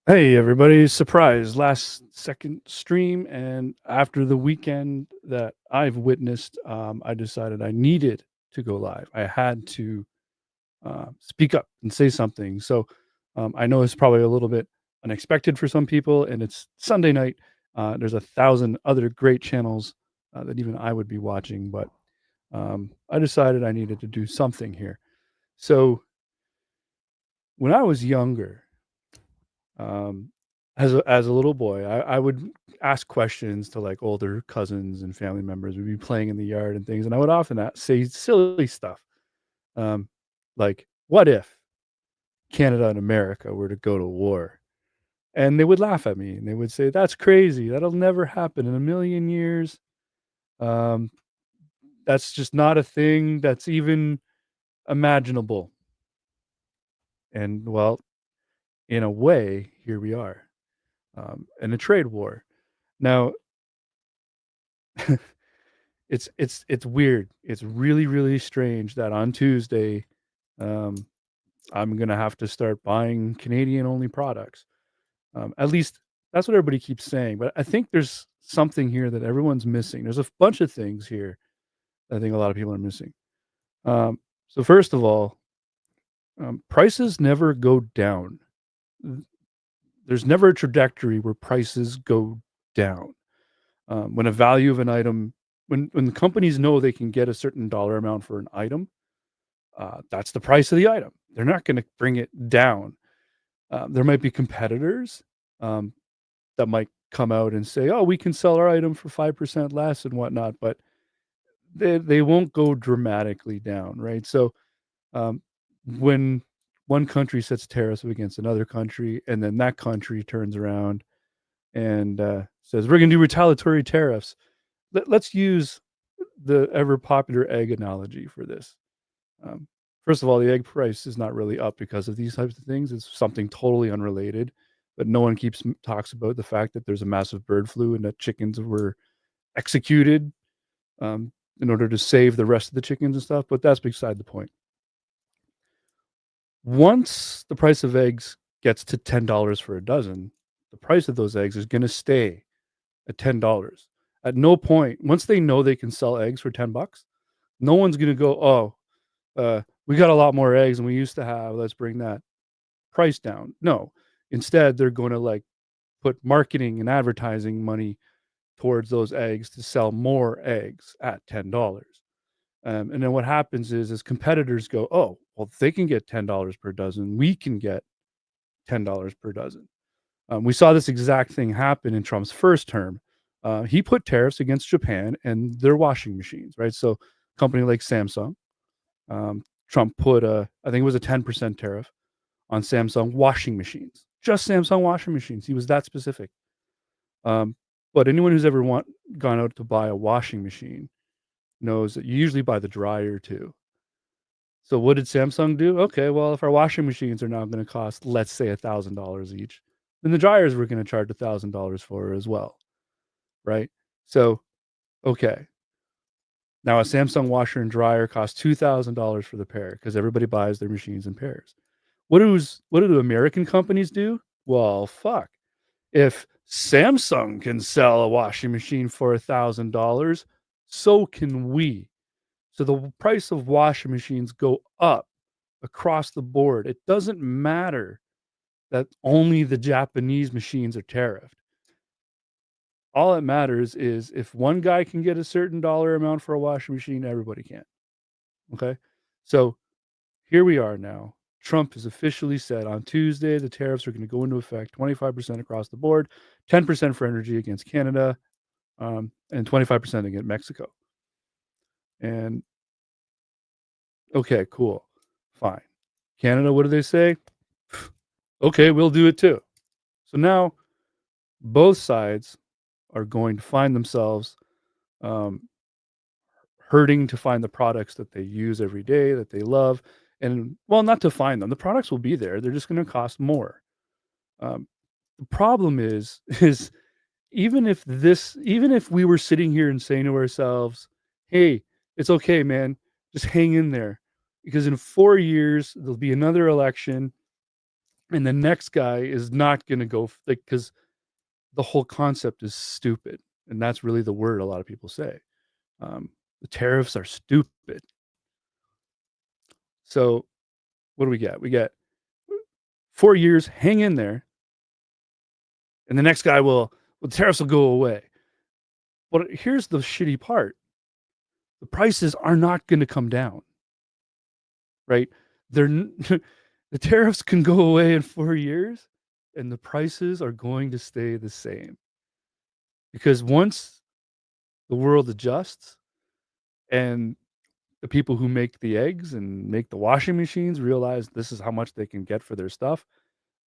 Hey everybody, surprise, last second stream, and after the weekend that I've witnessed, I decided I needed to go live. I had to speak up and say something. So I know it's probably a little bit unexpected for some people, and it's Sunday night. There's 1,000 other great channels that even I would be watching, but I decided I needed to do something here. So when I was younger, um, as a little boy, I would ask questions to like older cousins and family members. We'd be playing in the yard and things, and I would often say silly stuff, um, like, "What if Canada and America were to go to war?" And they would laugh at me, and they would say, "That's crazy. That'll never happen in a million years. Um, that's just not a thing that's even imaginable." And well, in a way, here we are, in a trade war. Now, it's weird. It's really, really strange that on Tuesday, um, I'm gonna have to start buying Canadian-only products. At least that's what everybody keeps saying, but I think there's something here that everyone's missing. There's a bunch of things here I think a lot of people are missing. So first of all, prices never go down. Th There's never a trajectory where prices go down. When a value of an item when the companies know they can get a certain dollar amount for an item, that's the price of the item. They're not gonna bring it down. There might be competitors, um, that might come out and say, "Oh, we can sell our item for 5% less," and whatnot, but they won't go dramatically down, right? So, um, when one country sets tariffs against another country, and then that country turns around and, says, "We're gonna do retaliatory tariffs." Let's use the ever popular egg analogy for this. Um, First of all, the egg price is not really up because of these types of things. It's something totally unrelated, but no one talks about the fact that there's a massive bird flu and that chickens were executed um, in order to save the rest of the chickens and stuff. But that's beside the point. Once the price of eggs gets to $10 for a dozen, the price of those eggs is going to stay at $10. At no point, once they know they can sell eggs for $10, no one's going to go, "Oh, we got a lot more eggs than we used to have. Let's bring that price down." No, instead, they're going to like put marketing and advertising money towards those eggs to sell more eggs at $10. And then what happens is competitors go, "Oh, well, if they can get $10 per dozen, we can get $10 per dozen." We saw this exact thing happen in Trump's first term. He put tariffs against Japan and their washing machines, right? So, a company like Samsung, Trump put I think it was a 10% tariff on Samsung washing machines, just Samsung washing machines. He was that specific. Um, but anyone who's ever gone out to buy a washing machine knows that you usually buy the dryer too. So what did Samsung do? Okay, well, if our washing machines are now going to cost, let's say, $1,000 each, then the dryers we're going to charge $1,000 for as well, right? So, okay, now a Samsung washer and dryer costs $2,000 for the pair because everybody buys their machines in pairs. What do American companies do? Well, fuck. If Samsung can sell a washing machine for $1,000, so can we. So the price of washing machines go up across the board. It doesn't matter that only the Japanese machines are tariffed. All that matters is if one guy can get a certain dollar amount for a washing machine, everybody can. Okay? So here we are now. Trump has officially said on Tuesday the tariffs are going to go into effect 25% across the board, 10% for energy against Canada, and 25% against Mexico. And okay, cool. Fine. Canada, what do they say? Okay, we'll do it too. So now both sides are going to find themselves um, hurting to find the products that they use every day, that they love. And well, not to find them. The products will be there. They're just going to cost more. Um, the problem is even if we were sitting here and saying to ourselves, "Hey, it's okay, man. Just hang in there." Because in 4 years there'll be another election and the next guy is not gonna go like, because the whole concept is stupid, and that's really the word a lot of people say. The tariffs are stupid. So, what do we get? We get 4 years, hang in there, and the next guy will well, the tariffs will go away. But here's the shitty part. The prices are not gonna come down, right? They're n the tariffs can go away in 4 years, and the prices are going to stay the same. Because once the world adjusts and the people who make the eggs and make the washing machines realize this is how much they can get for their stuff,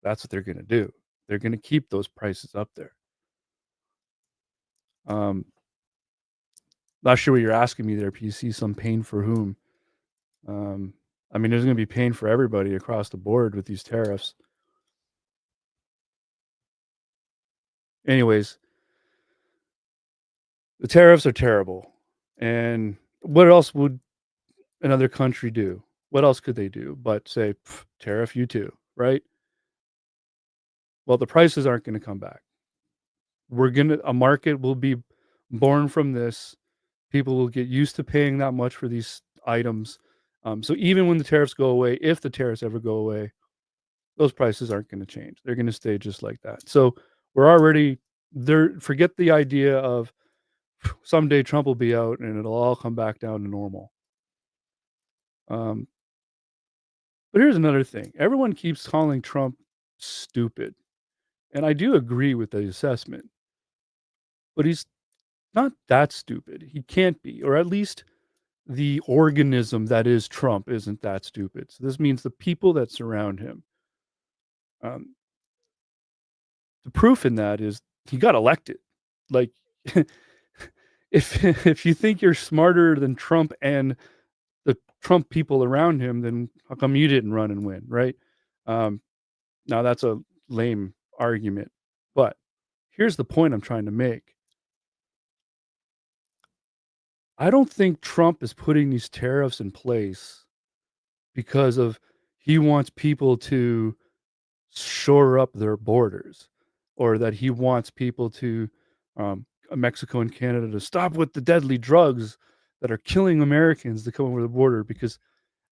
that's what they're gonna do. They're gonna keep those prices up there. Um, Not sure what you're asking me there, PC, some pain for whom? Um, I mean, there's gonna be pain for everybody across the board with these tariffs. Anyways, the tariffs are terrible. And what else would another country do? What else could they do but say, tariff you too, right? Well, the prices aren't gonna come back. A market will be born from this. People will get used to paying that much for these items. So even when the tariffs go away, if the tariffs ever go away, those prices aren't going to change. They're going to stay just like that. So we're already there. Forget the idea of someday Trump will be out and it'll all come back down to normal. Um, but here's another thing. Everyone keeps calling Trump stupid. And I do agree with the assessment, but he's not that stupid. He can't be, or at least the organism that is Trump isn't that stupid. So this means the people that surround him. Um, the proof in that is he got elected. Like, if you think you're smarter than Trump and the Trump people around him, then how come you didn't run and win, right? Um, Now that's a lame argument, but here's the point I'm trying to make. I don't think Trump is putting these tariffs in place because of he wants people to shore up their borders, or that he wants people to, Mexico and Canada, to stop with the deadly drugs that are killing Americans to come over the border. Because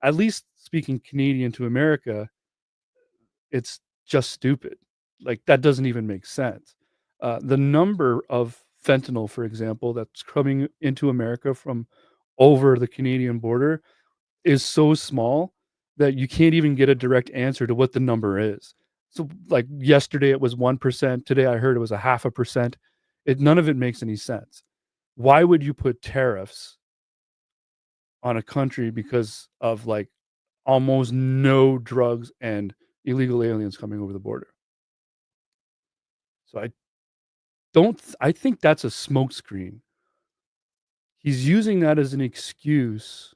at least speaking Canadian to America, it's just stupid. Like that doesn't even make sense. The number of fentanyl, for example, that's coming into America from over the Canadian border is so small that you can't even get a direct answer to what the number is. So, like yesterday it was 1%, today I heard it was a half a percent. None of it makes any sense. Why would you put tariffs on a country because of like almost no drugs and illegal aliens coming over the border? So I think that's a smokescreen. He's using that as an excuse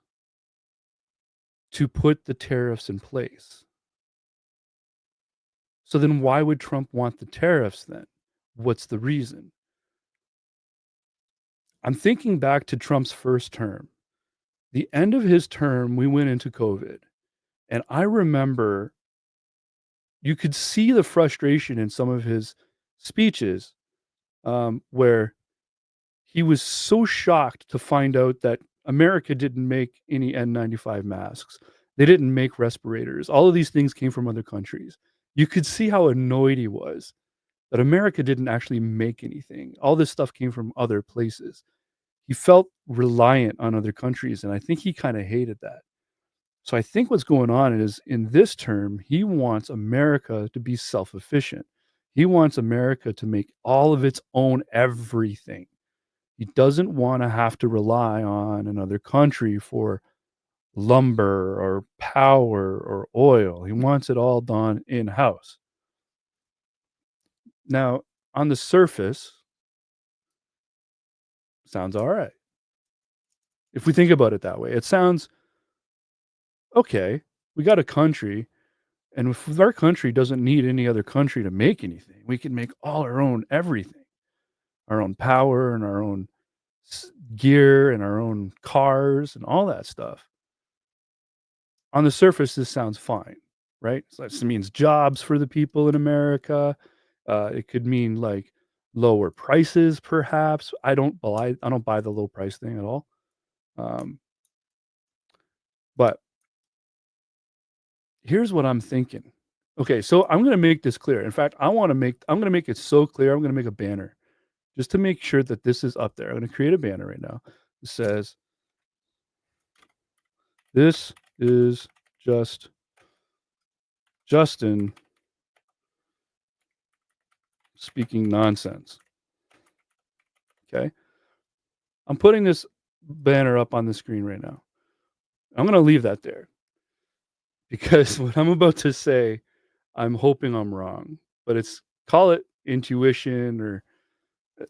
to put the tariffs in place. So then why would Trump want the tariffs then? What's the reason? I'm thinking back to Trump's first term. The end of his term, we went into COVID. And I remember you could see the frustration in some of his speeches, where he was so shocked to find out that America didn't make any N95 masks. They didn't make respirators. All of these things came from other countries. You could see how annoyed he was that America didn't actually make anything. All this stuff came from other places. He felt reliant on other countries, and I think he kinda hated that. So I think what's going on is in this term, he wants America to be self-efficient. He wants America to make all of its own everything. He doesn't wanna have to rely on another country for lumber or power or oil. He wants it all done in-house. Now, on the surface, sounds alright. If we think about it that way, it sounds, "Okay, we got a country, and if our country doesn't need any other country to make anything, we can make all our own everything, our own power and our own gear and our own cars and all that stuff." On the surface, this sounds fine. right? So this means jobs for the people in America. It could mean like lower prices, perhaps. I don't buy the low price thing at all. Um, but here's what I'm thinking. Okay, so I'm gonna make this clear. In fact, I'm gonna make it so clear. I'm gonna make a banner just to make sure that this is up there. I'm gonna create a banner right now. It says, "This is just Justin speaking nonsense." Okay. I'm putting this banner up on the screen right now. I'm gonna leave that there because what I'm about to say, I'm hoping I'm wrong, but call it intuition or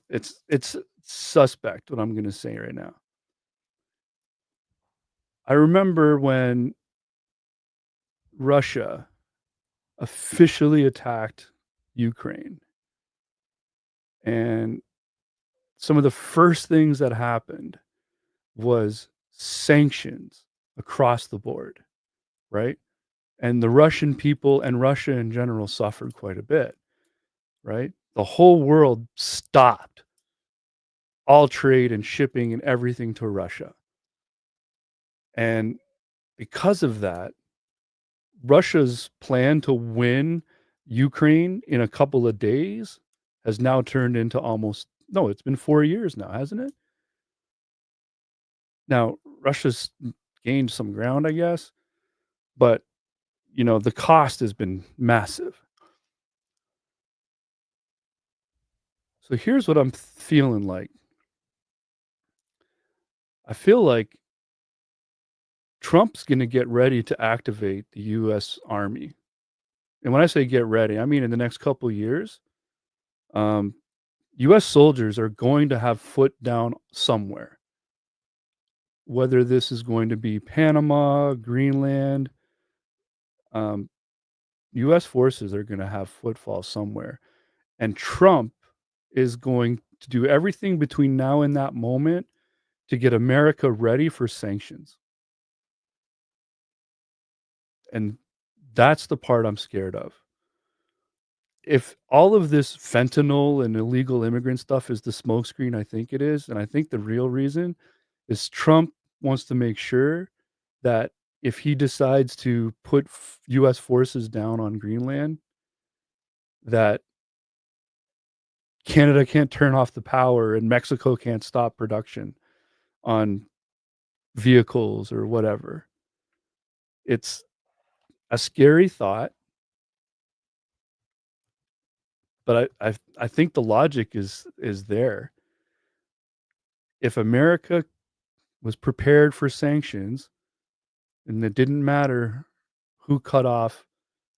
it's suspect what I'm gonna say right now. I remember when Russia officially attacked Ukraine, and some of the first things that happened was sanctions across the board, right? And the Russian people and Russia in general suffered quite a bit, right? The whole world stopped all trade and shipping and everything to Russia. And because of that, Russia's plan to win Ukraine in a couple of days has now turned into almost no, it's been 4 years now, hasn't it? Now, Russia's gained some ground, I guess, but, the cost has been massive. So here's what I'm feeling like. I feel like Trump's gonna get ready to activate the US Army. And when I say get ready, I mean in the next couple years, um, US soldiers are going to have foot down somewhere. Whether this is going to be Panama, Greenland, um, US forces are gonna have footfall somewhere. And Trump is going to do everything between now and that moment to get America ready for sanctions. And that's the part I'm scared of. If all of this fentanyl and illegal immigrant stuff is the smokescreen I think it is, and I think the real reason is Trump wants to make sure that if he decides to put US forces down on Greenland, that Canada can't turn off the power and Mexico can't stop production on vehicles or whatever. It's a scary thought, but I think the logic is there. If America was prepared for sanctions and it didn't matter who cut off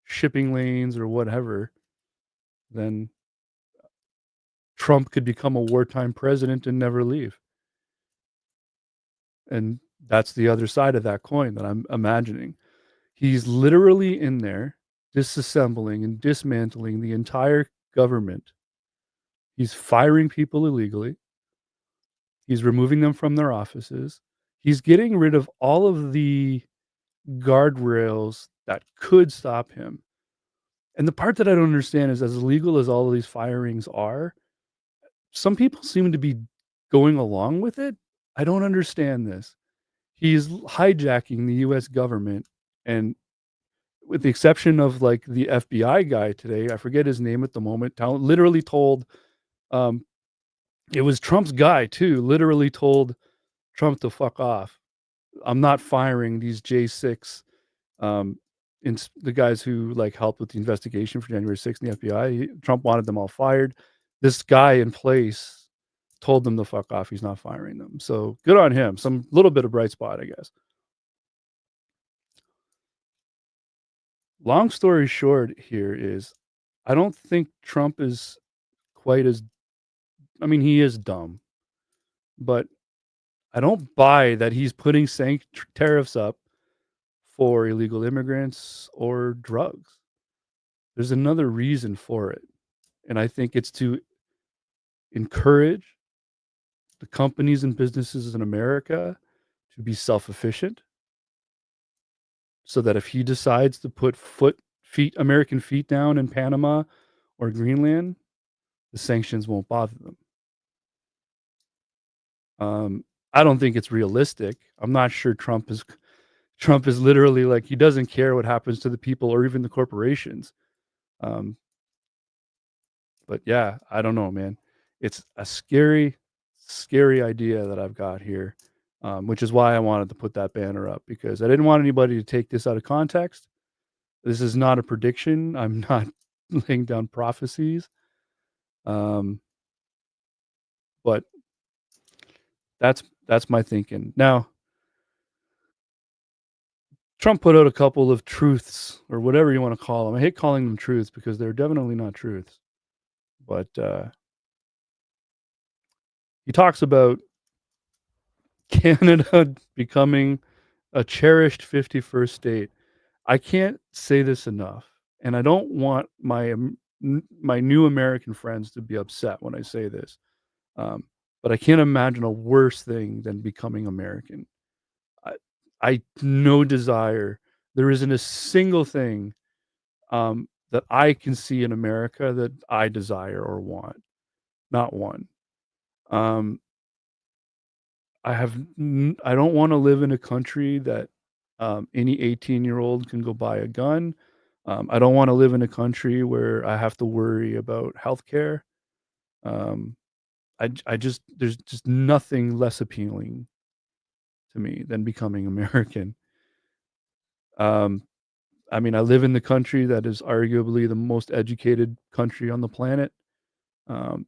shipping lanes or whatever, then Trump could become a wartime president and never leave. And that's the other side of that coin that I'm imagining. He's literally in there disassembling and dismantling the entire government. He's firing people illegally. He's removing them from their offices. He's getting rid of all of the guardrails that could stop him. And the part that I don't understand is as illegal as all of these firings are, some people seem to be going along with it. I don't understand this. He's hijacking the US government, and with the exception of, like, the FBI guy today, I forget his name at the moment, literally told, um it was Trump's guy too, literally told Trump to fuck off. "I'm not firing these J6, um, ins the guys who, like, helped with the investigation for January 6th in the FBI." Trump wanted them all fired. This guy in place told them to fuck off, he's not firing them. So, good on him, some little bit of bright spot, I guess. Long story short here is, I don't think Trump is quite as I mean, he is dumb, but I don't buy that he's putting tariffs up for illegal immigrants or drugs. There's another reason for it, and I think it's to encourage the companies and businesses in America to be self-efficient, so that if he decides to put American feet down in Panama or Greenland, the sanctions won't bother them. Um, I don't think it's realistic. I'm not sure Trump is literally like he doesn't care what happens to the people or even the corporations. Um, but yeah, I don't know, man. It's a scary, scary idea that I've got here, which is why I wanted to put that banner up because I didn't want anybody to take this out of context. This is not a prediction. I'm not laying down prophecies. Um, but that's my thinking. Now, Trump put out a couple of truths or whatever you want to call them. I hate calling them truths because they're definitely not truths. But he talks about Canada becoming a cherished 51st state. I can't say this enough, and I don't want my new American friends to be upset when I say this. But I can't imagine a worse thing than becoming American. I, I no desire. There isn't a single thing that I can see in America that I desire or want. Not one. Um, I don't want to live in a country that any 18-year-old can go buy a gun. I don't want to live in a country where I have to worry about healthcare. Um, I just there's just nothing less appealing to me than becoming American. Um, I mean, I live in the country that is arguably the most educated country on the planet. Um,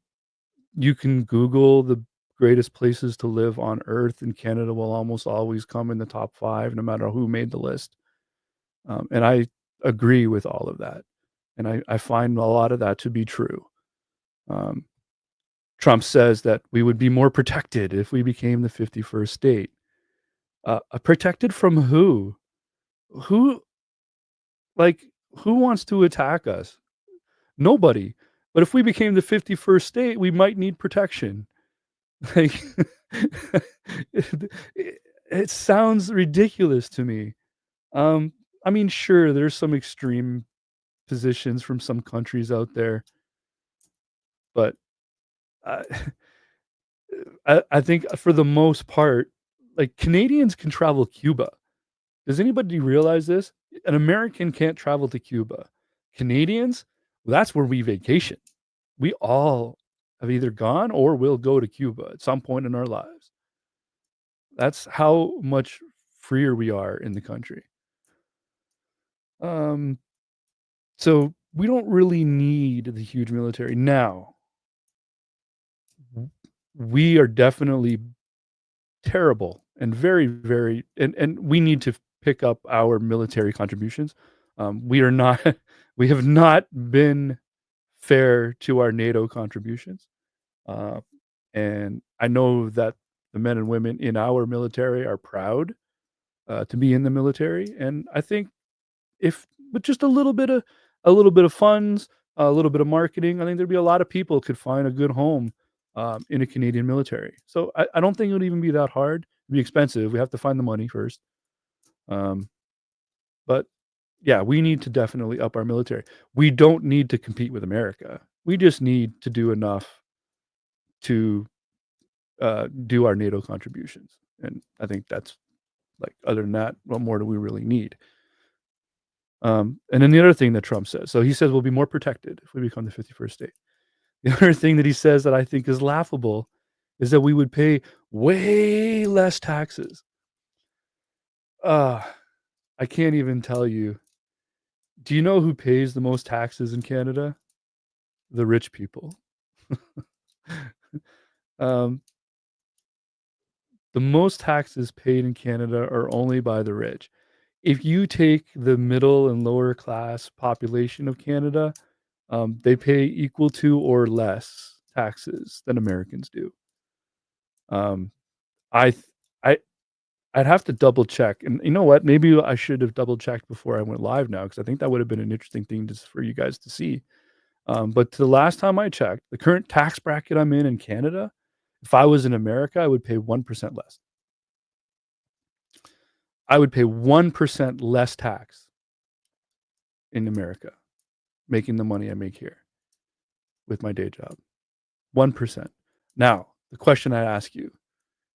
you can Google the greatest places to live on Earth, and Canada will almost always come in the top 5 no matter who made the list. And I agree with all of that, and I find a lot of that to be true. Um, Trump says that we would be more protected if we became the 51st state. Protected from who? Who like, who wants to attack us? Nobody. But if we became the 51st state, we might need protection. Like, it it sounds ridiculous to me. Um, I mean, sure, there's some extreme positions from some countries out there, but I I think for the most part, like, Canadians can travel Cuba. Does anybody realize this? An American can't travel to Cuba. Canadians, well, that's where we vacation. We all have either gone or will go to Cuba at some point in our lives. That's how much freer we are in the country. Um, so we don't really need the huge military. Now, we are definitely terrible and very, very and we need to pick up our military contributions. We are not we have not been fair to our NATO contributions. Uh, and I know that the men and women in our military are proud to be in the military, and I think if with just a little bit of funds, a little bit of marketing, I think there'd be a lot of people could find a good home in a Canadian military. So I don't think it would even be that hard. It'd be expensive. We have to find the money first. Um, but yeah, we need to definitely up our military. We don't need to compete with America. We just need to do enough to do our NATO contributions. And I think that's like, other than that, what more do we really need? And then the other thing that Trump says, so he says we'll be more protected if we become the 51st state. The other thing that he says that I think is laughable is that we would pay way less taxes. Uh, I can't even tell you. Do you know who pays the most taxes in Canada? The rich people. um, the most taxes paid in Canada are only by the rich. If you take the middle and lower class population of Canada, they pay equal to or less taxes than Americans do. Um, I th- I I'd have to double check, and you know what? Maybe I should have double checked before I went live now because I think that would have been an interesting thing just for you guys to see. But the last time I checked, the current tax bracket I'm in Canada, if I was in America, I would pay 1% less. I would pay 1% less tax in America, making the money I make here with my day job. 1%. Now, the question I ask you,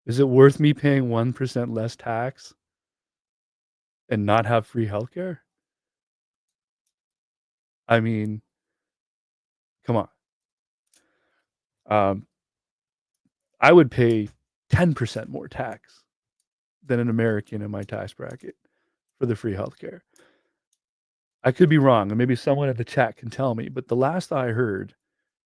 is it worth me paying 1% less tax and not have free healthcare? I mean, come on. Um, I would pay 10% more tax than an American in my tax bracket for the free healthcare. I could be wrong, and maybe someone in the chat can tell me, but the last I heard,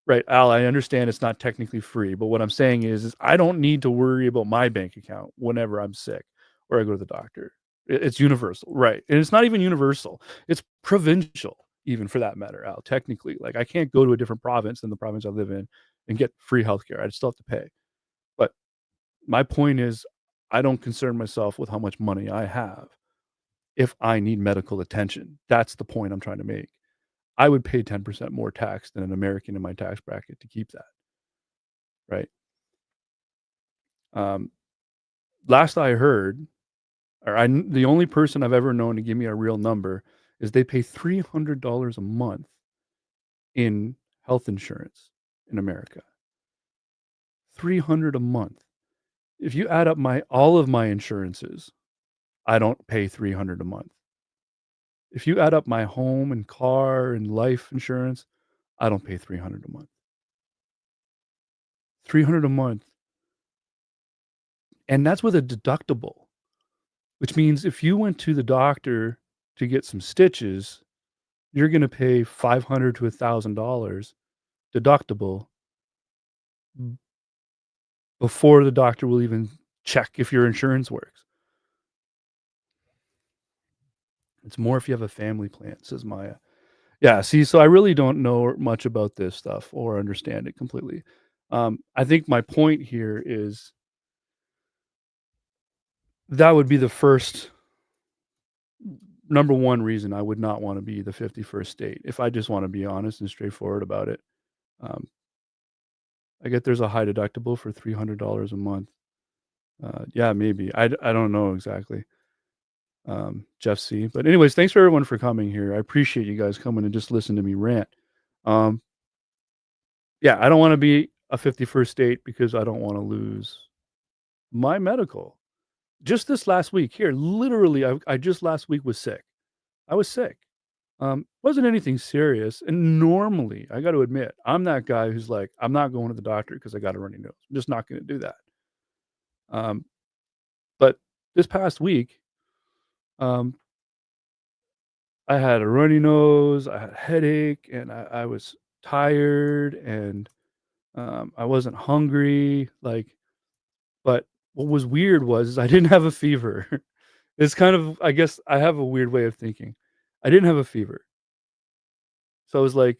right, Al, I understand it's not technically free, but what I'm saying is I don't need to worry about my bank account whenever I'm sick or I go to the doctor. It's universal, right? And it's not even universal. It's provincial, even for that matter, Al. Technically, like I can't go to a different province than the province I live in and get free healthcare. I still have to pay. But my point is, I don't concern myself with how much money I have if I need medical attention. That's the point I'm trying to make. I would pay 10% more tax than an American in my tax bracket to keep that, right? Um, last I heard, the only person I've ever known to give me a real number is they pay $300 a month in health insurance in America. 300 a month. If you add up all of my insurances, I don't pay 300 a month. If you add up my home and car and life insurance, I don't pay 300 a month. 300 a month. And that's with a deductible, which means if you went to the doctor to get some stitches, you're going to pay $500 to $1,000 deductible before the doctor will even check if your insurance works. It's more if you have a family plan, says Maya. Yeah, see, so I really don't know much about this stuff or understand it completely. I think my point here is that would be the first number one reason I would not want to be the 51st state, if I just want to be honest and straightforward about it. Um, I get there's a high deductible for $300 a month. Yeah, maybe. I don't know exactly. Jeff C. But anyways, thanks for everyone for coming here. I appreciate you guys coming and just listen to me rant. Um, yeah, I don't want to be a 51st state because I don't want to lose my medical. Just this last week here, literally, I just last week was sick. I was sick. Wasn't anything serious. And normally, I got to admit, I'm that guy who's like, I'm not going to the doctor because I got a runny nose. I'm just not going to do that. Um, but this past week, um, I had a runny nose, I had a headache, and I was tired, and I wasn't hungry. Like, but what was weird was I didn't have a fever. It's kind of, I guess, I have a weird way of thinking. I didn't have a fever, so I was like,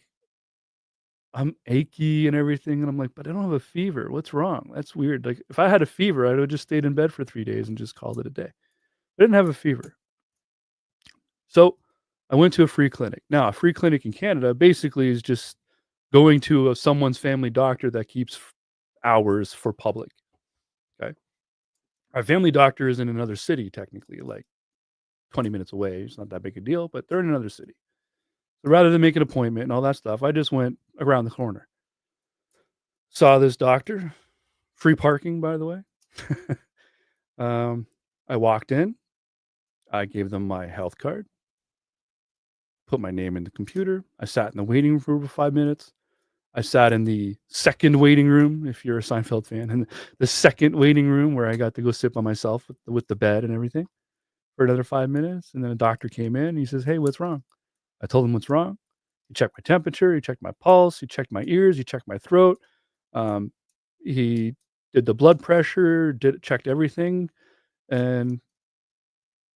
I'm achy and everything, and I'm like, but I don't have a fever. What's wrong? That's weird. Like, if I had a fever, I would have just stayed in bed for 3 days and just called it a day. I didn't have a fever. So I went to a free clinic. Now, a free clinic in Canada basically is just going to someone's family doctor that keeps hours for public. Okay. Our family doctor is in another city, technically, like 20 minutes away. It's not that big a deal, but they're in another city. So rather than make an appointment and all that stuff, I just went around the corner. Saw this doctor, free parking, by the way. I walked in. I gave them my health card, put my name in the computer. I sat in the waiting room for 5 minutes. I sat in the second waiting room, if you're a Seinfeld fan, and the second waiting room where I got to go sit by myself with the bed and everything for another 5 minutes. And then a doctor came in. And he says, "Hey, what's wrong?" I told him what's wrong. He checked my temperature. He checked my pulse. He checked my ears. He checked my throat. Um, he did the blood pressure. Checked everything, and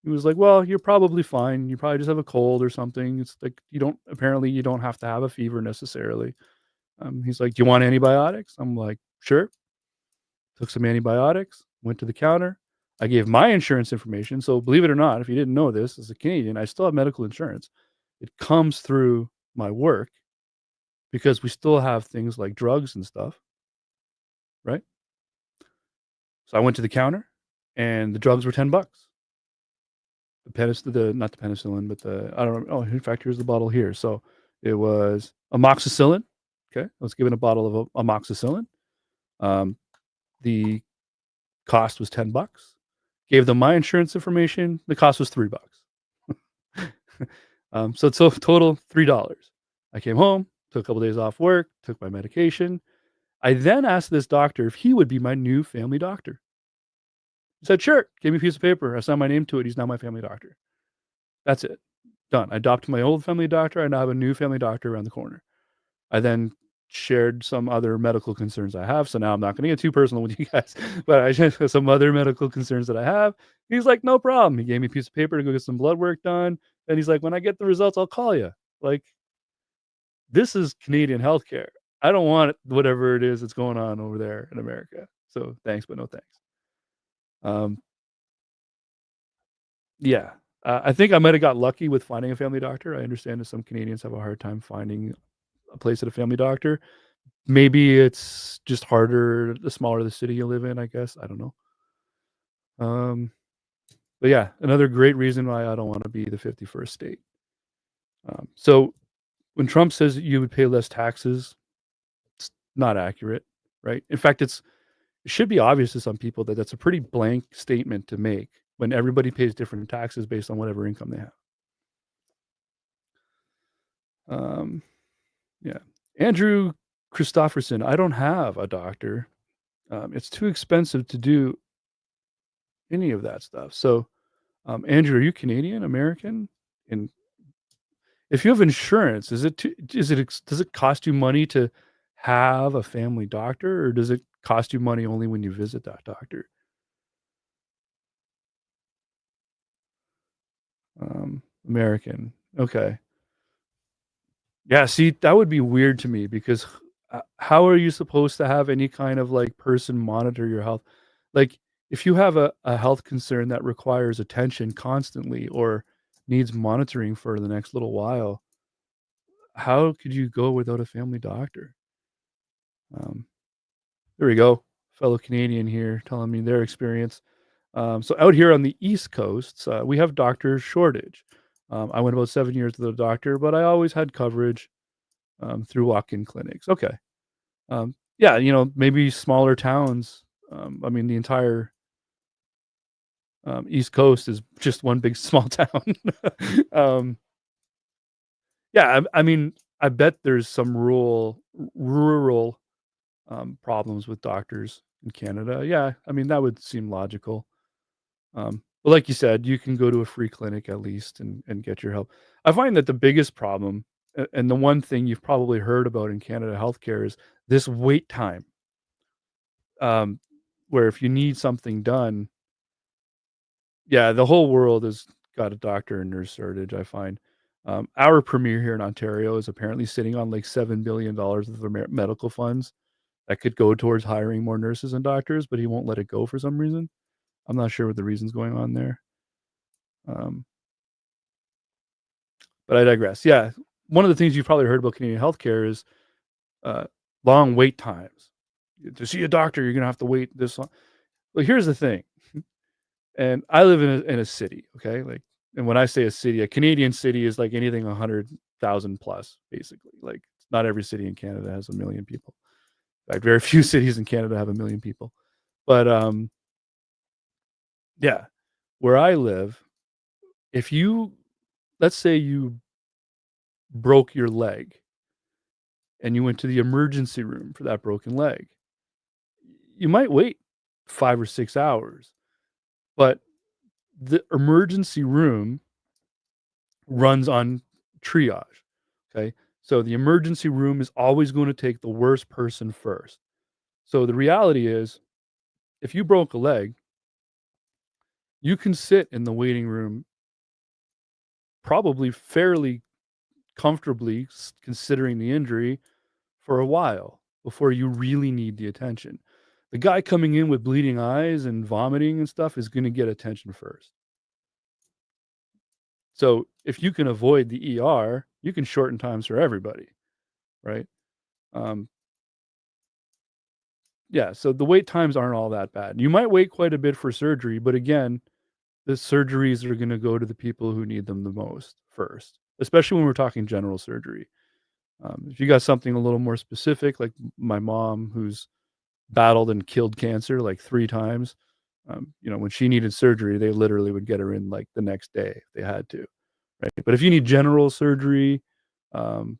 he was like, "Well, you're probably fine. You probably just have a cold or something. It's like you don't have to have a fever necessarily." He's like, "Do you want antibiotics?" I'm like, "Sure." Took some antibiotics, went to the counter. I gave my insurance information. So believe it or not, if you didn't know this, as a Canadian, I still have medical insurance. It comes through my work because we still have things like drugs and stuff, right? So I went to the counter and the drugs were $10. not the penicillin, but I don't know. Oh, in fact, here's the bottle here. So it was amoxicillin. Okay, I was given a bottle of amoxicillin. Um, the cost was $10. Gave them my insurance information. The cost was $3. So it's total $3. I came home, took a couple days off work, took my medication. I then asked this doctor if he would be my new family doctor. He said, sure. Gave me a piece of paper. I signed my name to it. He's now my family doctor. That's it. Done. I adopted my old family doctor. I now have a new family doctor around the corner. I then shared some other medical concerns I have. So now I'm not going to get too personal with you guys, but I just have some other medical concerns that I have. He's like, no problem. He gave me a piece of paper to go get some blood work done. And he's like, when I get the results, I'll call you. Like, this is Canadian healthcare. I don't want whatever it is that's going on over there in America. So thanks, but no thanks. Um, yeah. I think I might have got lucky with finding a family doctor. I understand that some Canadians have a hard time finding a place at a family doctor. Maybe it's just harder the smaller the city you live in, I guess. I don't know. Um, but yeah, another great reason why I don't want to be the 51st state. So when Trump says you would pay less taxes, it's not accurate, right? In fact, it should be obvious to some people that that's a pretty blank statement to make when everybody pays different taxes based on whatever income they have. Um, yeah. Andrew Christofferson, I don't have a doctor. It's too expensive to do any of that stuff. So, Andrew, are you Canadian, American? And if you have insurance, does it cost you money to have a family doctor, or does it cost you money only when you visit that doctor? American. Okay. Yeah, see, that would be weird to me because how are you supposed to have any kind of like person monitor your health? Like, if you have a health concern that requires attention constantly or needs monitoring for the next little while, how could you go without a family doctor? Um, there we go. Fellow Canadian here telling me their experience. So out here on the East Coast, we have doctor shortage. I went about 7 years to the doctor, but I always had coverage through walk-in clinics. Okay. Yeah, maybe smaller towns. I mean, the entire East Coast is just one big small town. um, yeah, I mean, I bet there's some rural problems with doctors in Canada. Yeah, I mean that would seem logical. But like you said, you can go to a free clinic at least and get your help. I find that the biggest problem, and the one thing you've probably heard about in Canada healthcare is this wait time. Um, where if you need something done, yeah, the whole world has got a doctor and nurse shortage, I find. Our premier here in Ontario is apparently sitting on like $7 billion of their medical funds that could go towards hiring more nurses and doctors, but he won't let it go for some reason. I'm not sure what the reason's going on there. Um, but I digress. Yeah, one of the things you've probably heard about Canadian healthcare is uh, long wait times. To see a doctor, you're gonna have to wait this long. Well, here's the thing, and I live in a city, okay? Like, and when I say a city, a Canadian city is like anything 100,000 plus, basically. Like, not every city in Canada has 1,000,000 people. In fact, very few cities in Canada have 1,000,000 people. But yeah, where I live, if you, let's say you broke your leg and you went to the emergency room for that broken leg, you might wait 5 or 6 hours, but the emergency room runs on triage. Okay. So the emergency room is always going to take the worst person first. So the reality is, if you broke a leg, you can sit in the waiting room probably fairly comfortably, considering the injury, for a while before you really need the attention. The guy coming in with bleeding eyes and vomiting and stuff is going to get attention first. So if you can avoid the ER, you can shorten times for everybody, right? Um, yeah, so the wait times aren't all that bad. You might wait quite a bit for surgery, but again, the surgeries are going to go to the people who need them the most first, especially when we're talking general surgery. If you got something a little more specific, like my mom, who's battled and killed cancer like 3 times, when she needed surgery, they literally would get her in like the next day if they had to, right? But if you need general surgery, um,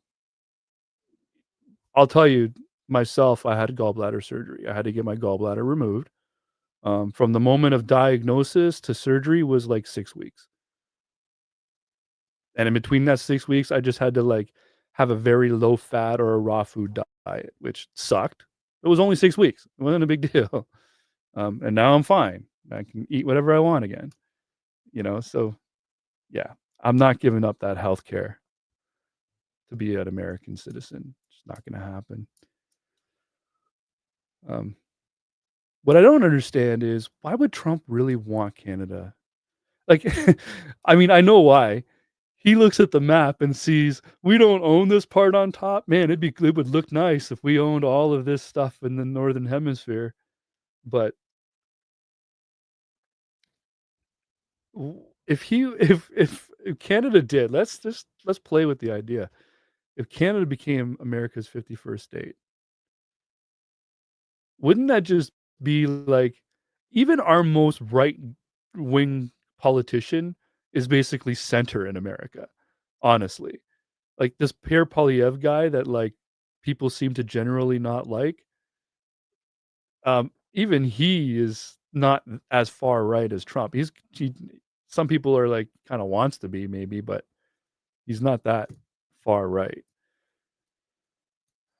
I'll tell you myself, I had gallbladder surgery. I had to get my gallbladder removed. From the moment of diagnosis to surgery was like 6 weeks. And in between that 6 weeks, I just had to like have a very low fat or a raw food diet, which sucked. It was only 6 weeks. It wasn't a big deal. And now I'm fine. I can eat whatever I want again. So yeah, I'm not giving up that health care to be an American citizen. It's not going to happen. Um, what I don't understand is why would Trump really want Canada? Like, I mean, I know why. He looks at the map and sees we don't own this part on top. Man, it would look nice if we owned all of this stuff in the northern hemisphere. But if he if Canada did, let's play with the idea. If Canada became America's 51st state, wouldn't that just be like even our most right wing politician is basically center in America, honestly. Like this Pierre Polyev guy that like people seem to generally not like, even he is not as far right as Trump. Some people are like kind of wants to be maybe, but he's not that far right.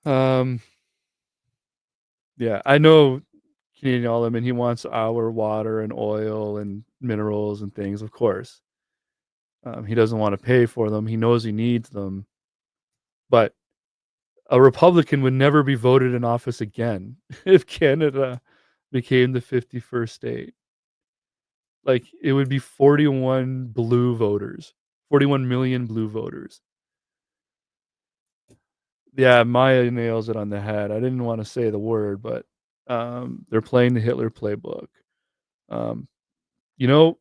Um, yeah, I know Canadian Element. He wants our water and oil and minerals and things, of course. He doesn't want to pay for them. He knows he needs them, but a Republican would never be voted in office again if Canada became the 51st state. Like, it would be 41 blue voters, 41 million blue voters. Yeah, Maya nails it on the head. I didn't want to say the word, but they're playing the Hitler playbook. Um, you know,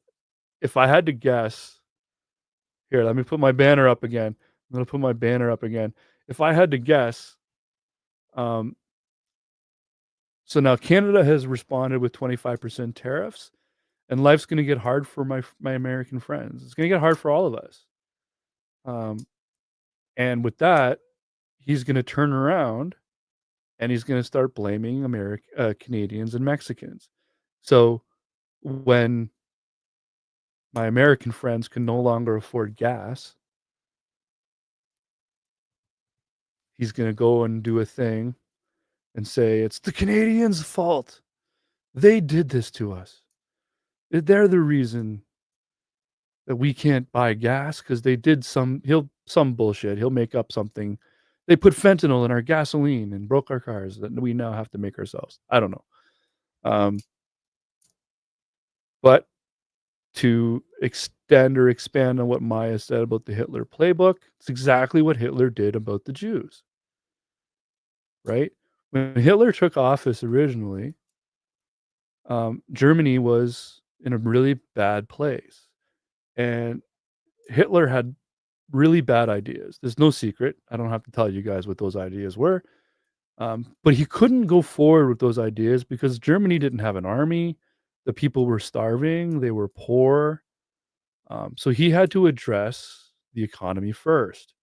if I had to guess, here, let me put my banner up again. I'm going to put my banner up again. If I had to guess, um, so now Canada has responded with 25% tariffs, and life's going to get hard for my American friends. It's going to get hard for all of us. Um, and with that, he's going to turn around and he's going to start blaming Canadians and Mexicans. So when my American friends can no longer afford gas, he's going to go and do a thing and say it's the Canadians' fault. They did this to us. They're the reason that we can't buy gas because they did some bullshit. He'll make up something. They put fentanyl in our gasoline and broke our cars that we now have to make ourselves. I don't know. Um, but to extend or expand on what Maya said about the Hitler playbook, it's exactly what Hitler did about the Jews, right? When Hitler took office originally, Germany was in a really bad place. And Hitler had really bad ideas. There's no secret. I don't have to tell you guys what those ideas were. But he couldn't go forward with those ideas because Germany didn't have an army. The people were starving. They were poor. So he had to address the economy first.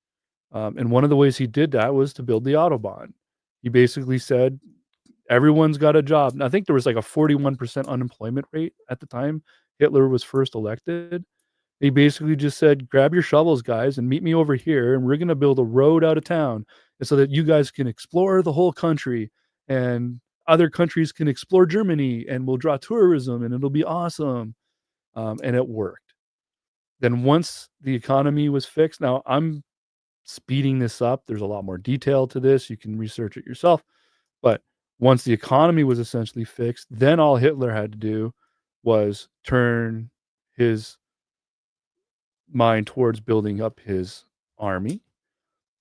And one of the ways he did that was to build the Autobahn. He basically said, everyone's got a job. And I think there was like a 41% unemployment rate at the time Hitler was first elected. He basically just said, grab your shovels, guys, and meet me over here. And we're going to build a road out of town so that you guys can explore the whole country and other countries can explore Germany and we'll draw tourism and it'll be awesome. And it worked. Then once the economy was fixed, now I'm speeding this up. There's a lot more detail to this. You can research it yourself. But once the economy was essentially fixed, then all Hitler had to do was turn his mind towards building up his army.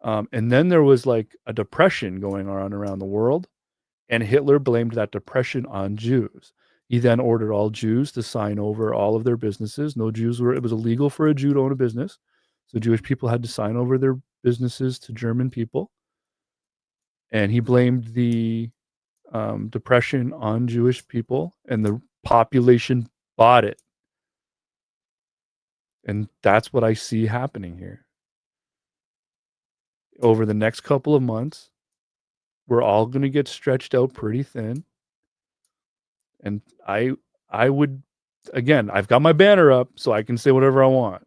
And then there was like a depression going on around the world, and Hitler blamed that depression on Jews. He then ordered all Jews to sign over all of their businesses. No Jews were, it was illegal for a Jew to own a business. So Jewish people had to sign over their businesses to German people. And he blamed the depression on Jewish people, and the population bought it. And that's what I see happening here. Over the next couple of months, we're all going to get stretched out pretty thin. And I would, again, I've got my banner up so I can say whatever I want.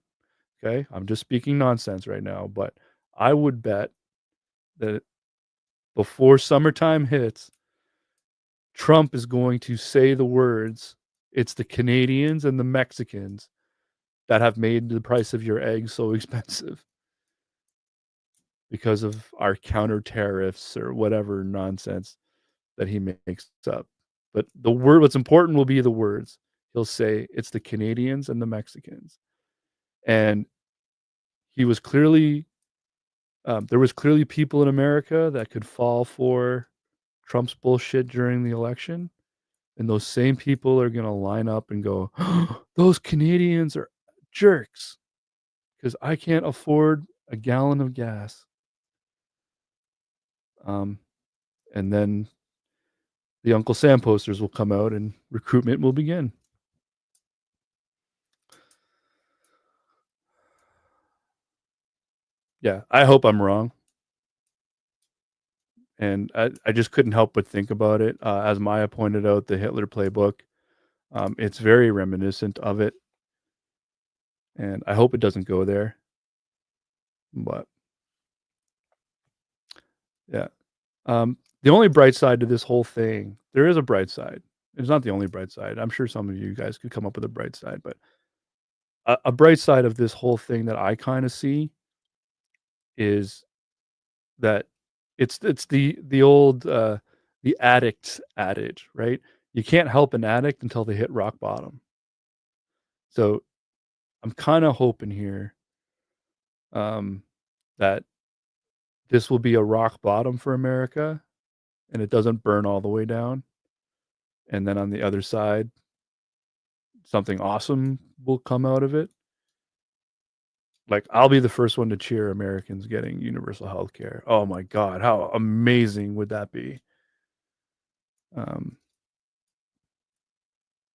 Okay? I'm just speaking nonsense right now, but I would bet that before summertime hits, Trump is going to say the words, "It's the Canadians and the Mexicans that have made the price of your eggs so expensive because of our counter tariffs," or whatever nonsense that he makes up. But the word, what's important will be the words. He'll say, "It's the Canadians and the Mexicans." And he was clearly, there was clearly people in America that could fall for Trump's bullshit during the election. And those same people are going to line up and go, "Those Canadians are jerks because I can't afford a gallon of gas." Um, and then the Uncle Sam posters will come out and recruitment will begin. Yeah, I hope I'm wrong. And I just couldn't help but think about it. As Maya pointed out, the Hitler playbook, it's very reminiscent of it. And I hope it doesn't go there. But yeah. The only bright side to this whole thing, there is a bright side. It's not the only bright side. I'm sure some of you guys could come up with a bright side, but a bright side of this whole thing that I kind of see is that it's the old the addict adage, right? You can't help an addict until they hit rock bottom. So I'm kind of hoping here um, that this will be a rock bottom for America, and it doesn't burn all the way down. And then on the other side, something awesome will come out of it. Like, I'll be the first one to cheer Americans getting universal health care. Oh my God, how amazing would that be? Um,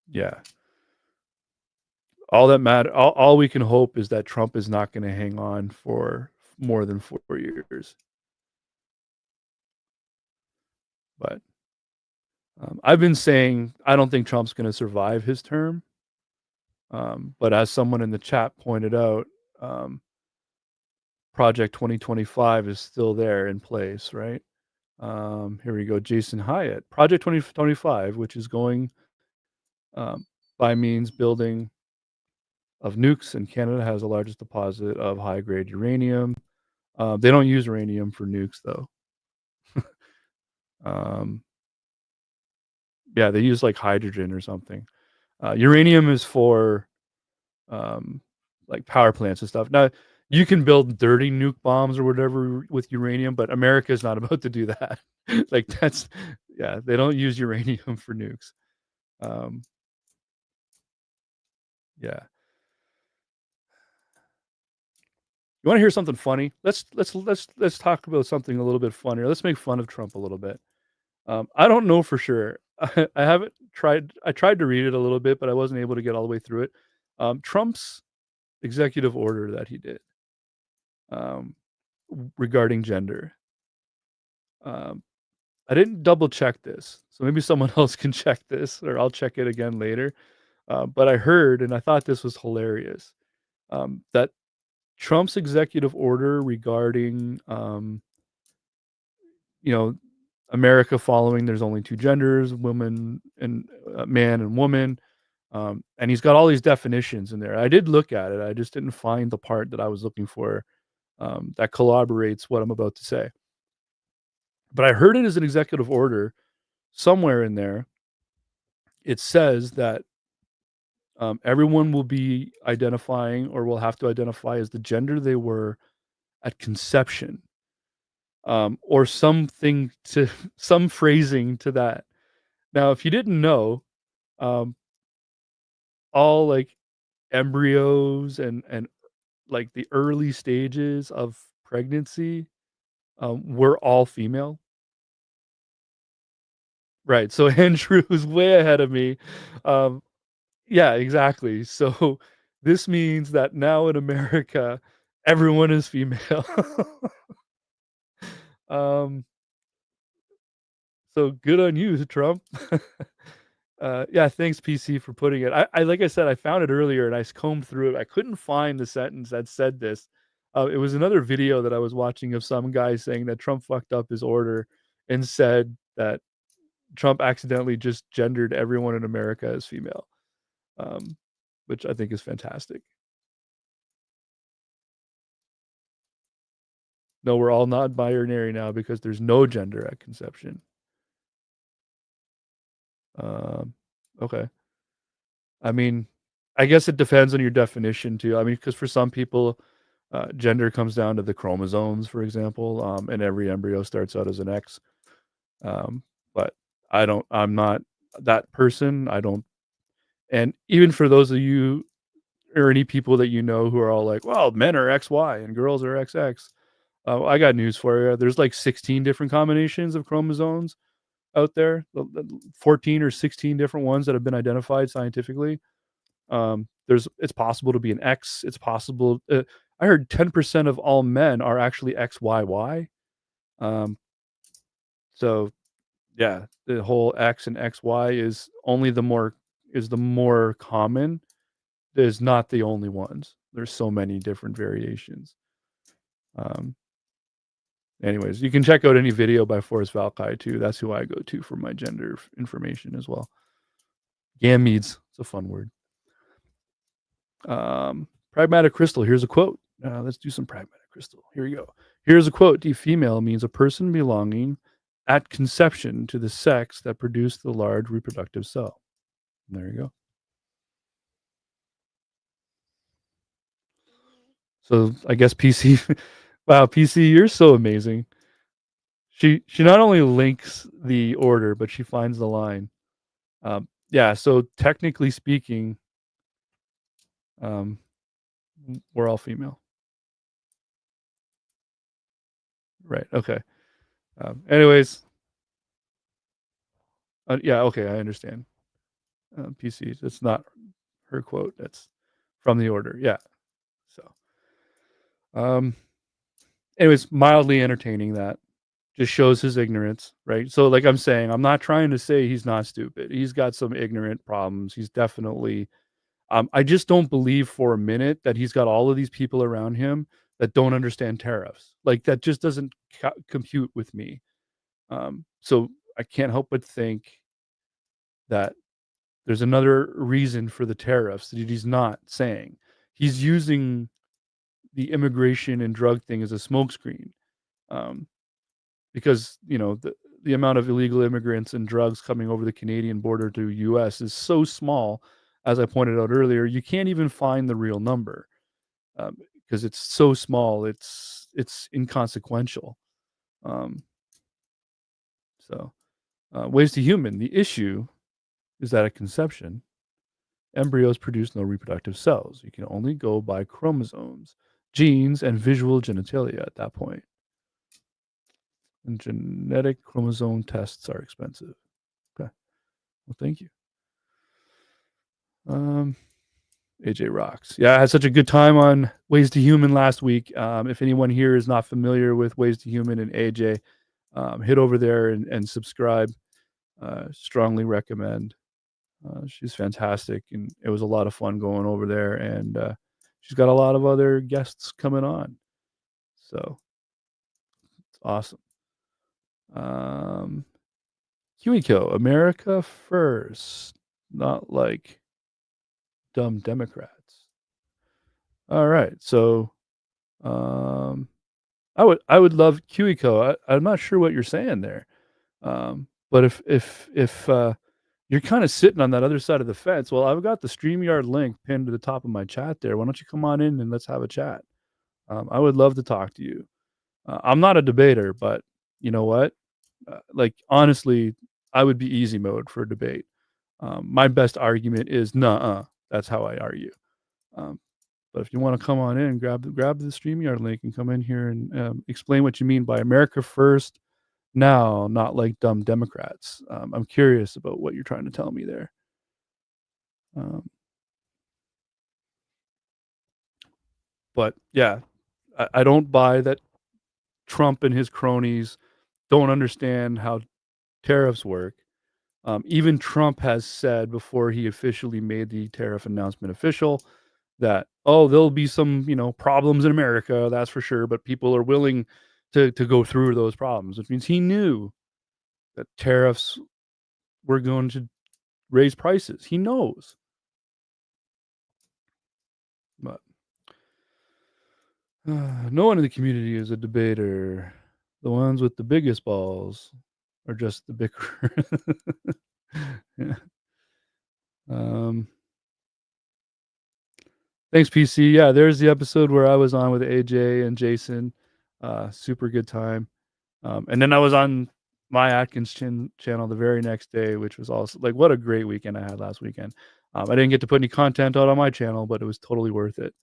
yeah. All that matter, all we can hope is that Trump is not going to hang on for more than 4 years. But I've been saying I don't think Trump's going to survive his term. But as someone in the chat pointed out, Project 2025 is still there in place, right? Here we go. Jason Hyatt. Project 2025, which is going by means building of nukes, and Canada has the largest deposit of high-grade uranium. They don't use uranium for nukes, though. um, yeah, they use like hydrogen or something. Uranium is for um, like power plants and stuff. Now, you can build dirty nuke bombs or whatever with uranium, but America is not about to do that. Like, that's, yeah, they don't use uranium for nukes. Um, yeah. You want to hear something funny? Let's talk about something a little bit funnier. Let's make fun of Trump a little bit. I don't know for sure. I haven't tried. I tried to read it a little bit, but I wasn't able to get all the way through it. Trump's executive order that he did um, regarding gender. Um, I didn't double check this, so maybe someone else can check this, or I'll check it again later. But I heard, and I thought this was hilarious, that Trump's executive order regarding, you know, America following there's only two genders, woman and man and woman, and he's got all these definitions in there. I did look at it. I just didn't find the part that I was looking for that corroborates what I'm about to say. But I heard it as an executive order somewhere in there. It says that everyone will be identifying or will have to identify as the gender they were at conception, or something to some phrasing to that. Now, if you didn't know, um, all like embryos and like the early stages of pregnancy, were all female. Right, so Andrew is way ahead of me. Um, yeah, exactly. So this means that now in America, everyone is female. Um, so good on you, Trump. Yeah, thanks, PC, for putting it. I like I said, I found it earlier and combed through it. I couldn't find the sentence that said this. It was another video that I was watching of some guy saying that Trump fucked up his order and said that Trump accidentally just gendered everyone in America as female, um, which I think is fantastic. No, we're all non-binary now because there's no gender at conception. Um, okay. I mean, I guess it depends on your definition too. I mean, because for some people, gender comes down to the chromosomes, for example, and every embryo starts out as an X. Um, but I'm not that person. I don't. And even for those of you or any people that you know who are all like, well, men are XY and girls are XX. I got news for you. There's like 16 different combinations of chromosomes out there, 14 or 16 different ones that have been identified scientifically. It's possible to be an X. It's possible. I heard 10% of all men are actually XYY. Um, so yeah, the whole X and XY is only the more common. Is not the only ones. There's so many different variations. Um, anyways, you can check out any video by Forrest Valkai too. That's who I go to for my gender information as well. Gametes. It's a fun word. Pragmatic Crystal. Here's a quote. Let's do some Pragmatic Crystal. Here we go. Here's a quote. The female means a person belonging at conception to the sex that produced the large reproductive cell. And there you go. So I guess PC. Wow, PC, you're so amazing. She not only links the order, but she finds the line. Yeah. So technically speaking, um, we're all female. Right. Okay. Anyways, yeah. Okay, I understand. PC. That's not her quote. That's from the order. Yeah. So, um, anyways, mildly entertaining that just shows his ignorance, right? So, like I'm saying, I'm not trying to say he's not stupid. He's got some ignorant problems. He's definitely. I just don't believe for a minute that he's got all of these people around him that don't understand tariffs. Like that just doesn't compute with me. So I can't help but think that there's another reason for the tariffs that he's not saying. He's using the immigration and drug thing as a smokescreen, um, because the amount of illegal immigrants and drugs coming over the Canadian border to U.S. is so small. As I pointed out earlier, you can't even find the real number because it's so small. It's inconsequential. Um, ways to human. The issue is that at conception, embryos produce no reproductive cells. You can only go by chromosomes, genes, and visual genitalia at that point. And genetic chromosome tests are expensive. Okay. Well, thank you. AJ rocks. Yeah, I had such a good time on Ways to Human last week. If anyone here is not familiar with Ways to Human and AJ, hit over there and subscribe. Strongly recommend. She's fantastic, and it was a lot of fun going over there. And she's got a lot of other guests coming on, so it's awesome. Huiko, America first, not like dumb Democrats. All right, so I would love Huiko. I'm not sure what you're saying there, but if you're kind of sitting on that other side of the fence. Well, I've got the StreamYard link pinned to the top of my chat there. Why don't you come on in and let's have a chat? I would love to talk to you. I'm not a debater, but you know what? Like honestly, I would be easy mode for a debate. My best argument is nuh-uh. That's how I argue. Um, but if you want to come on in, grab the StreamYard link and come in here and explain what you mean by America first now, not like dumb Democrats. I'm curious about what you're trying to tell me there. Um, but yeah, I don't buy that Trump and his cronies don't understand how tariffs work. Even Trump has said before he officially made the tariff announcement official that, oh, there'll be some, problems in America, that's for sure, but people are willing to go through those problems, which means he knew that tariffs were going to raise prices. He knows. But no one in the community is a debater. The ones with the biggest balls are just the bicker. Yeah. Um, Thanks, PC. Yeah, there's the episode where I was on with AJ and Jason. Super good time. And then I was on my Atkins channel the very next day, which was also like, what a great weekend I had last weekend. I didn't get to put any content out on my channel, but it was totally worth it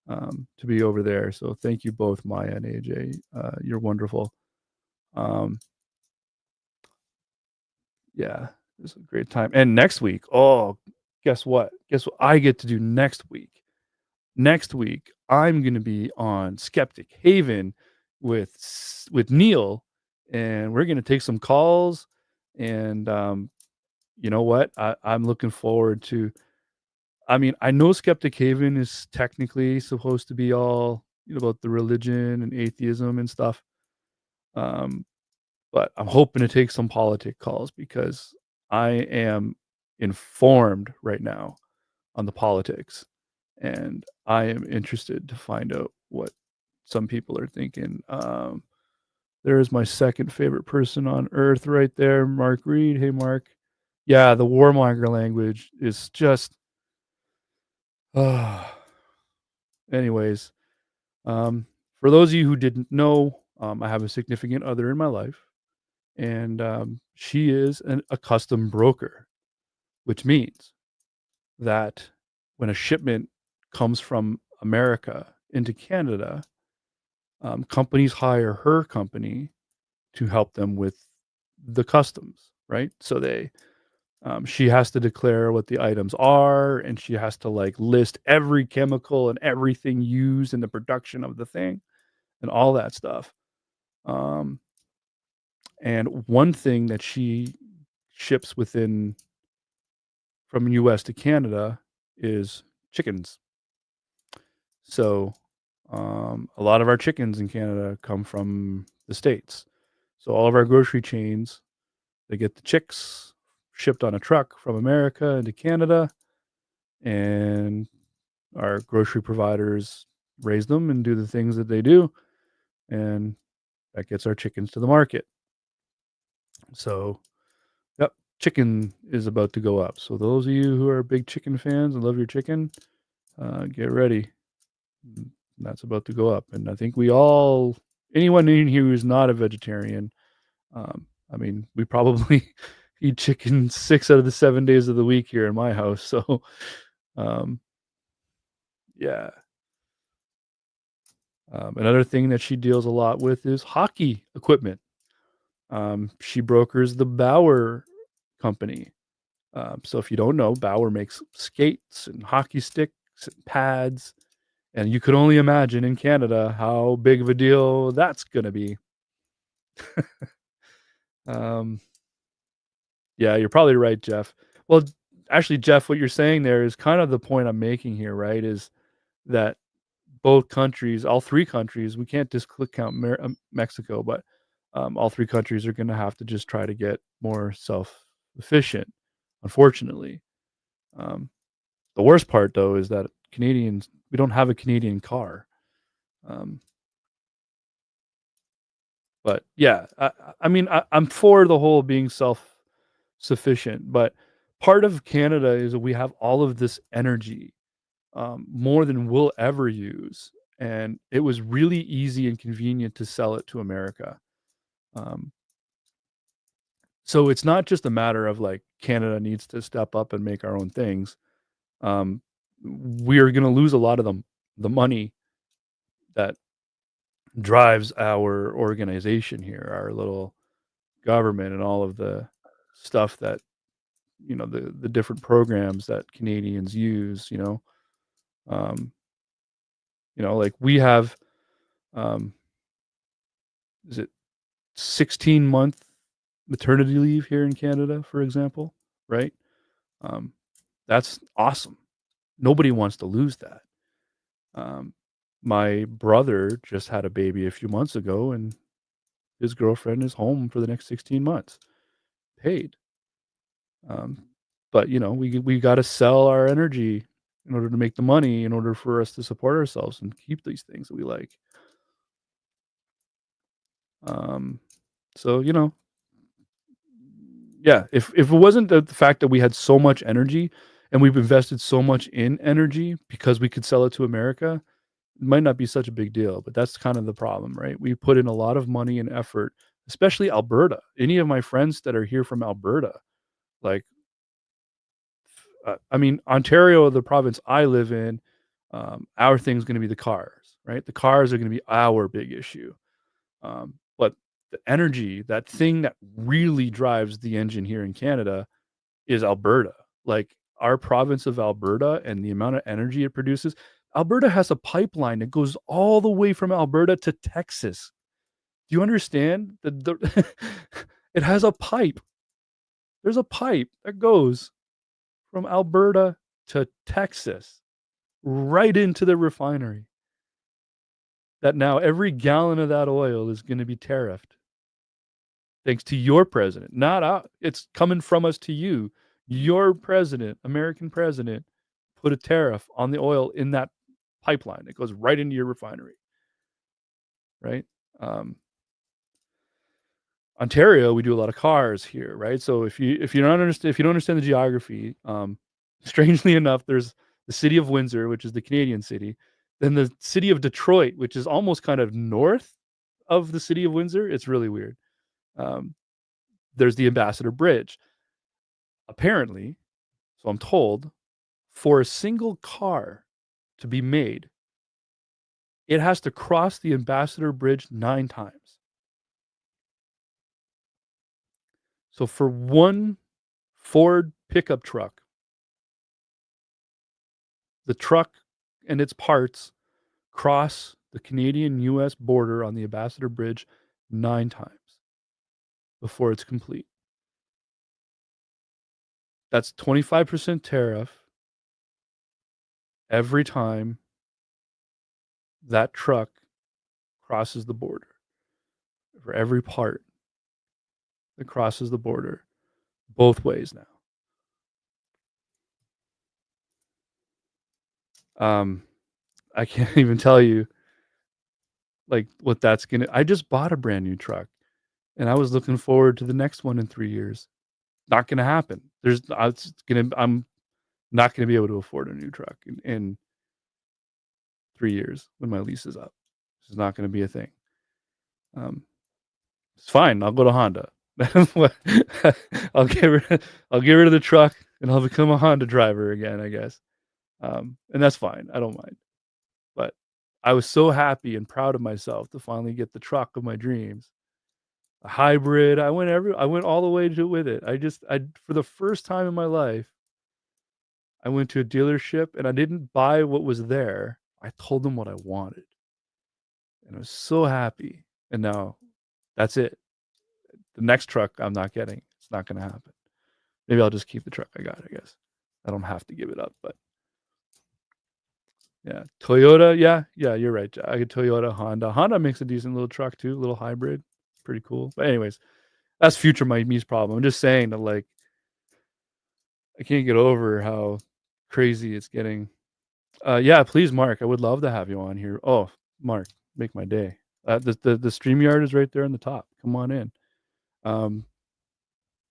to be over there. So thank you both, Maya and AJ. You're wonderful. Um, yeah, it was a great time. And next week, oh, guess what? Guess what I get to do next week? Next week, I'm going to be on Skeptic Haven with Neil, and we're going to take some calls. And you know what? I'm looking forward to. I mean, I know Skeptic Haven is technically supposed to be all about the religion and atheism and stuff, um, but I'm hoping to take some politic calls because I am informed right now on the politics, and I am interested to find out what some people are thinking. There's my second favorite person on earth right there, Mark Reed. Hey, Mark. Yeah, the warmonger language is just. Uh, anyways, for those of you who didn't know, I have a significant other in my life, and she is a custom broker, which means that when a shipment comes from America into Canada, companies hire her company to help them with the customs, right? So she has to declare what the items are, and she has to like list every chemical and everything used in the production of the thing and all that stuff. Um, and one thing that she ships within from U.S. to Canada is chickens. So a lot of our chickens in Canada come from the States. So all of our grocery chains, they get the chicks shipped on a truck from America into Canada, and our grocery providers raise them and do the things that they do, and that gets our chickens to the market. So, yep, chicken is about to go up. So those of you who are big chicken fans and love your chicken, get ready. That's about to go up, and I think anyone in here who's not a vegetarian, I mean, we probably eat chicken 6 out of the 7 days of the week here in my house. So, um, yeah. Another thing that she deals a lot with is hockey equipment. She brokers the Bauer company. So if you don't know, Bauer makes skates and hockey sticks and pads. And you could only imagine in Canada how big of a deal that's going to be. um, yeah, you're probably right, Jeff. Well, actually, Jeff, what you're saying there is kind of the point I'm making here, right? Is that both countries, all three countries, we can't just count Mexico, but all three countries are going to have to just try to get more self-efficient, unfortunately. Um, the worst part, though, is that Canadians, we don't have a Canadian car. Um, but yeah, I mean, I'm for the whole being self-sufficient, but part of Canada is that we have all of this energy, more than we'll ever use. And it was really easy and convenient to sell it to America. Um, So it's not just a matter of like Canada needs to step up and make our own things. Um, we're going to lose a lot of the money that drives our organization here, our little government, and all of the stuff that the different programs that Canadians use. Um, like we have, um, is it 16-month maternity leave here in Canada, for example, right? Um, that's awesome. Nobody wants to lose that. Um, my brother just had a baby a few months ago, and his girlfriend is home for the next 16 months, paid. Um, but we got to sell our energy in order to make the money, in order for us to support ourselves and keep these things that we like. Um, so yeah, if it wasn't the fact that we had so much energy and we've invested so much in energy because we could sell it to America, it might not be such a big deal. But that's kind of the problem, right? We put in a lot of money and effort, especially Alberta. Any of my friends that are here from Alberta, like, I mean, Ontario, the province I live in, our thing's going to be the cars, right? The cars are going to be our big issue. But the energy, that thing that really drives the engine here in Canada, is Alberta. Like our province of Alberta and the amount of energy it produces. Alberta has a pipeline that goes all the way from Alberta to Texas. Do you understand? It has a pipe. There's a pipe that goes from Alberta to Texas right into the refinery. That now every gallon of that oil is going to be tariffed. Thanks to your president, not out. It's coming from us to you. Your president, American president, put a tariff on the oil in that pipeline. It goes right into your refinery, right? Um, Ontario, we do a lot of cars here, right? So if you don't understand the geography, strangely enough, there's the city of Windsor, which is the Canadian city, then the city of Detroit, which is almost kind of north of the city of Windsor. It's really weird. Um, there's the Ambassador Bridge. Apparently, so I'm told, for a single car to be made, it has to cross the Ambassador Bridge 9 times. So for one Ford pickup truck, the truck and its parts cross the Canadian-US border on the Ambassador Bridge 9 times before it's complete. That's 25% tariff every time that truck crosses the border, for every part that crosses the border, both ways now. Um, I can't even tell you like what that's gonna. I just bought a brand new truck, and I was looking forward to the next one in 3 years. Not gonna happen. I'm not gonna be able to afford a new truck in 3 years when my lease is up. This is not gonna be a thing. Um, it's fine. I'll go to Honda. I'll get rid of the truck and I'll become a Honda driver again, I guess. And that's fine. I don't mind. But I was so happy and proud of myself to finally get the truck of my dreams. A hybrid. I went all the way to with it. I for the first time in my life, I went to a dealership and I didn't buy what was there. I told them what I wanted. And I was so happy. And now that's it. The next truck I'm not getting. It's not going to happen. Maybe I'll just keep the truck I got, I guess. I don't have to give it up, but yeah. Toyota, yeah, you're right. I get Toyota, Honda. Honda makes a decent little truck too, little hybrid. Pretty cool. But anyways, that's future me's problem. I'm just saying that like I can't get over how crazy it's getting. Yeah, please, Mark. I would love to have you on here. Oh, Mark, make my day. The StreamYard is right there on the top. Come on in. Um,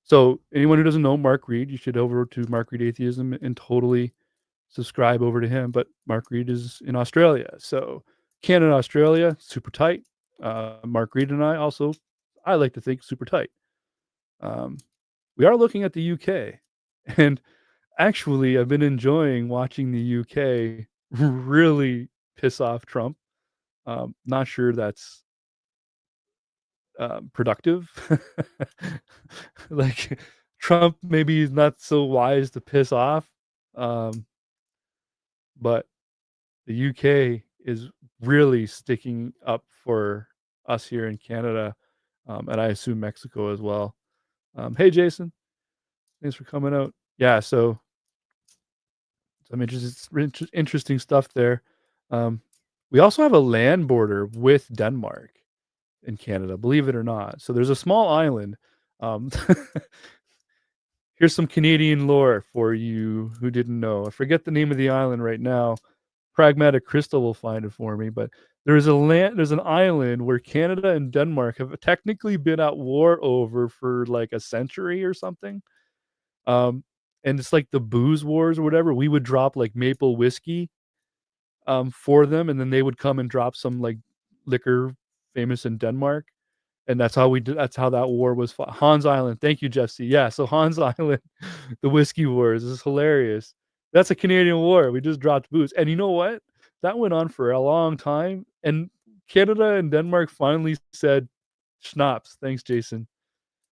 so anyone who doesn't know Mark Reed, you should over to Mark Reed Atheism and totally subscribe over to him. But Mark Reed is in Australia, so Canada, Australia, super tight. Mark Reed and I also, I like to think, super tight. We are looking at the UK, and actually, I've been enjoying watching the UK really piss off Trump. Not sure that's productive. Like Trump maybe is not so wise to piss off, um, but the UK is really sticking up for us here in Canada, and I assume Mexico as well. Hey, Jason, thanks for coming out. Yeah, so some interesting stuff there. Um, we also have a land border with Denmark in Canada, believe it or not. So there's a small island. Um, here's some Canadian lore for you who didn't know. I forget the name of the island right now. Pragmatic Crystal will find it for me, but there's an island where Canada and Denmark have technically been at war over for like a century or something. Um, and it's like the booze wars or whatever. We would drop like maple whiskey for them, and then they would come and drop some like liquor famous in Denmark, and that's how we did. That's how that war was fought. Hans Island. Thank you, Jeff C. Yeah, so Hans Island, the whiskey wars. This is hilarious. That's a Canadian war. We just dropped booze, and you know what? That went on for a long time, and Canada and Denmark finally said, "Schnapps." Thanks, Jason.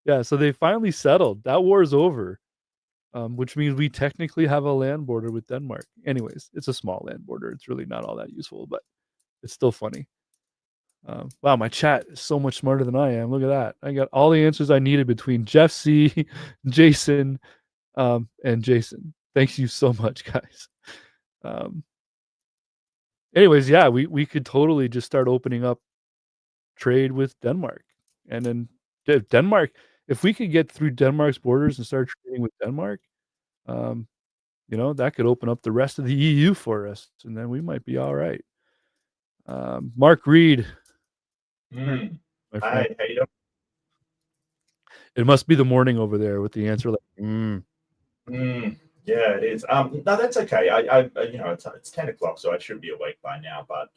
Yeah, so they finally settled. That war is over, which means we technically have a land border with Denmark. Anyways, it's a small land border. It's really not all that useful, but it's still funny. Wow, my chat is so much smarter than I am. Look at that. I got all the answers I needed between Jeff C, Jason, and Jason. Thanks you so much, guys. Um, anyways, yeah, we could totally just start opening up trade with Denmark. And then Denmark, if we could get through Denmark's borders and start trading with Denmark, um, that could open up the rest of the EU for us, and then we might be all right. Mark Reed, my friend. Hi, how you doing? It must be the morning over there with the answer like, Yeah, it is. No, that's okay. It's 10 o'clock, so I should be awake by now. But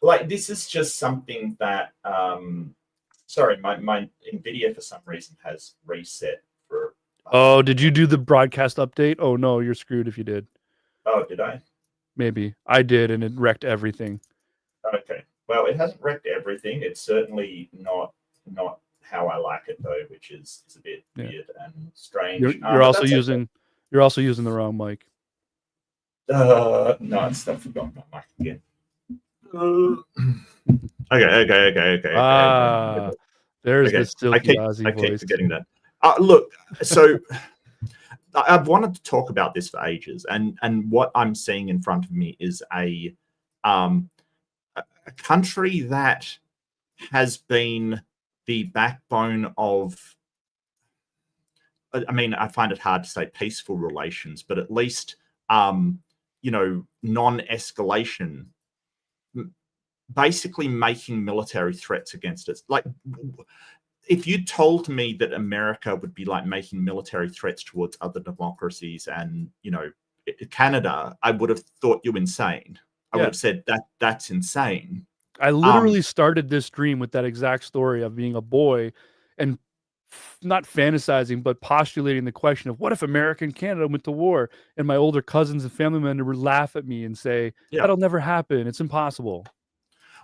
like this is just something that sorry, my Nvidia for some reason has reset for. Oh, did you do the broadcast update? Oh no, you're screwed if you did. Oh, did I? Maybe I did, and it wrecked everything. Okay. Well, it hasn't wrecked everything. It's certainly not how I like it though, which is a bit weird and strange. You're also using you're also using the wrong mic. No, it's not forgotten my mic again. Okay. Ah, there's the silky Aussie I voice. keep forgetting that. Look, so I've wanted to talk about this for ages, and what I'm seeing in front of me is a country that has been the backbone of. I mean, I find it hard to say peaceful relations, but at least non-escalation, basically making military threats against it. Like, if you told me that America would be like making military threats towards other democracies and, Canada, I would have thought you insane. I would have said that's insane. I literally started this dream with that exact story of being a boy and not fantasizing, but postulating the question of what if America and Canada went to war, and my older cousins and family members would laugh at me and say, that'll never happen. It's impossible.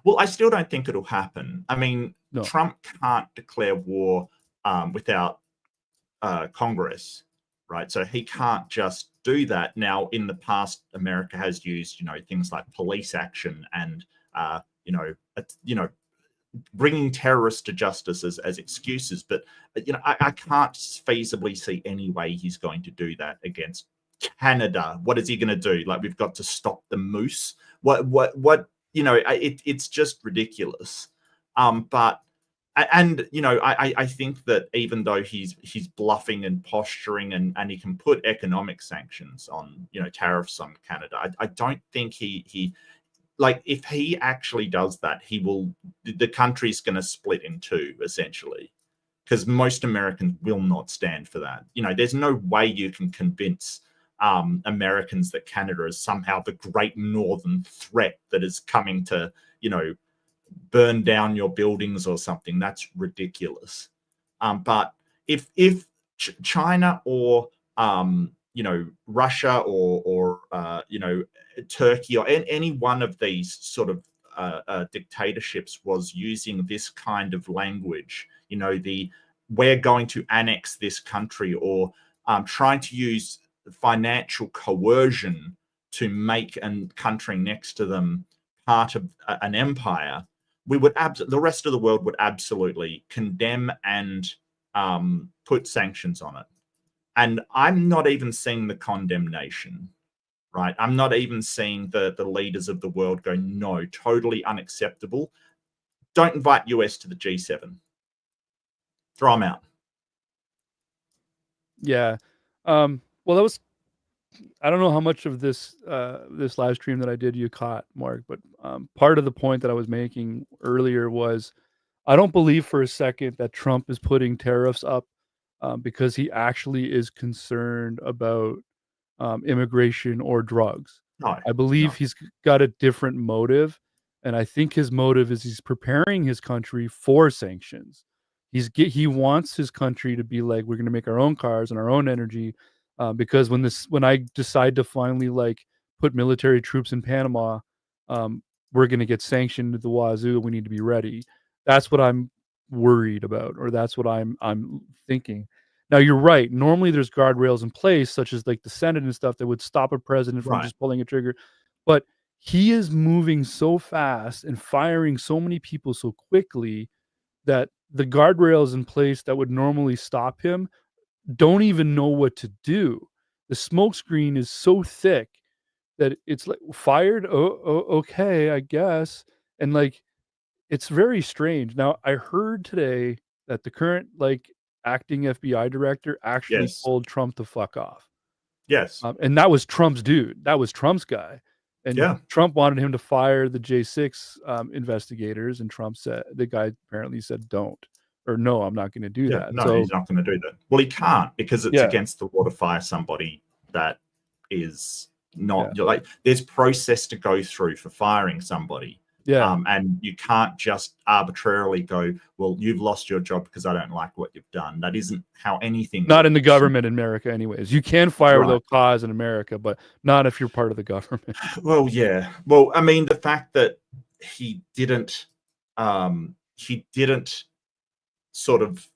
Well, I still don't think it'll happen. I mean, Trump can't declare war without Congress, right? So he can't just do that. Now, in the past, America has used, things like police action and, bringing terrorists to justice as excuses. But, I can't feasibly see any way he's going to do that against Canada. What is he going to do? Like, we've got to stop the moose. It's just ridiculous. But I think that even though he's bluffing and posturing and he can put economic sanctions on, tariffs on Canada, I don't think he like, if he actually does that, the country's going to split in two, essentially, because most Americans will not stand for that. There's no way you can convince Americans that Canada is somehow the great northern threat that is coming to, burn down your buildings or something. That's ridiculous. But if China or Russia or Turkey or any one of these sort of dictatorships was using this kind of language, we're going to annex this country, or trying to use financial coercion to make a country next to them part of an empire, the rest of the world would absolutely condemn and put sanctions on it. And I'm not even seeing the condemnation, right? I'm not even seeing the leaders of the world go, no, totally unacceptable. Don't invite US to the G7. Throw them out. Yeah. Well, that was, I don't know how much of this this live stream that I did you caught, Mark, but part of the point that I was making earlier was I don't believe for a second that Trump is putting tariffs up because he actually is concerned about immigration or drugs. No, I believe no. he's got a different motive, and I think his motive is he's preparing his country for sanctions. He wants his country to be like, we're going to make our own cars and our own energy, because when I decide to finally like put military troops in Panama, um, we're going to get sanctioned to the wazoo. We need to be ready. That's what I'm worried about, or that's what I'm thinking. Now you're right. Normally there's guardrails in place, such as like the Senate and stuff, that would stop a president from Right. just pulling a trigger. But he is moving so fast and firing so many people so quickly that the guardrails in place that would normally stop him don't even know what to do. The smoke screen is so thick that it's like fired. Okay, I guess. And like it's very strange. Now, I heard today that the current, like, acting FBI director actually Yes. told Trump to fuck off. Yes. And that was Trump's dude. That was Trump's guy. And Yeah. Trump wanted him to fire the J6 investigators, and Trump said the guy apparently said, "Don't," or "No, I'm not going to do Yeah. that." No, So he's not going to do that. Well, he can't, because it's yeah, against the law to fire somebody that is yeah, not like, there's process to go through for firing somebody. yeah. And you can't just arbitrarily go, well, you've lost your job because I don't like what you've done. That isn't how anything Not in the works. government in America, anyways. You can fire Right. without cause in America, but not if you're part of the government. Well, yeah. Well, I mean, the fact that he didn't sort of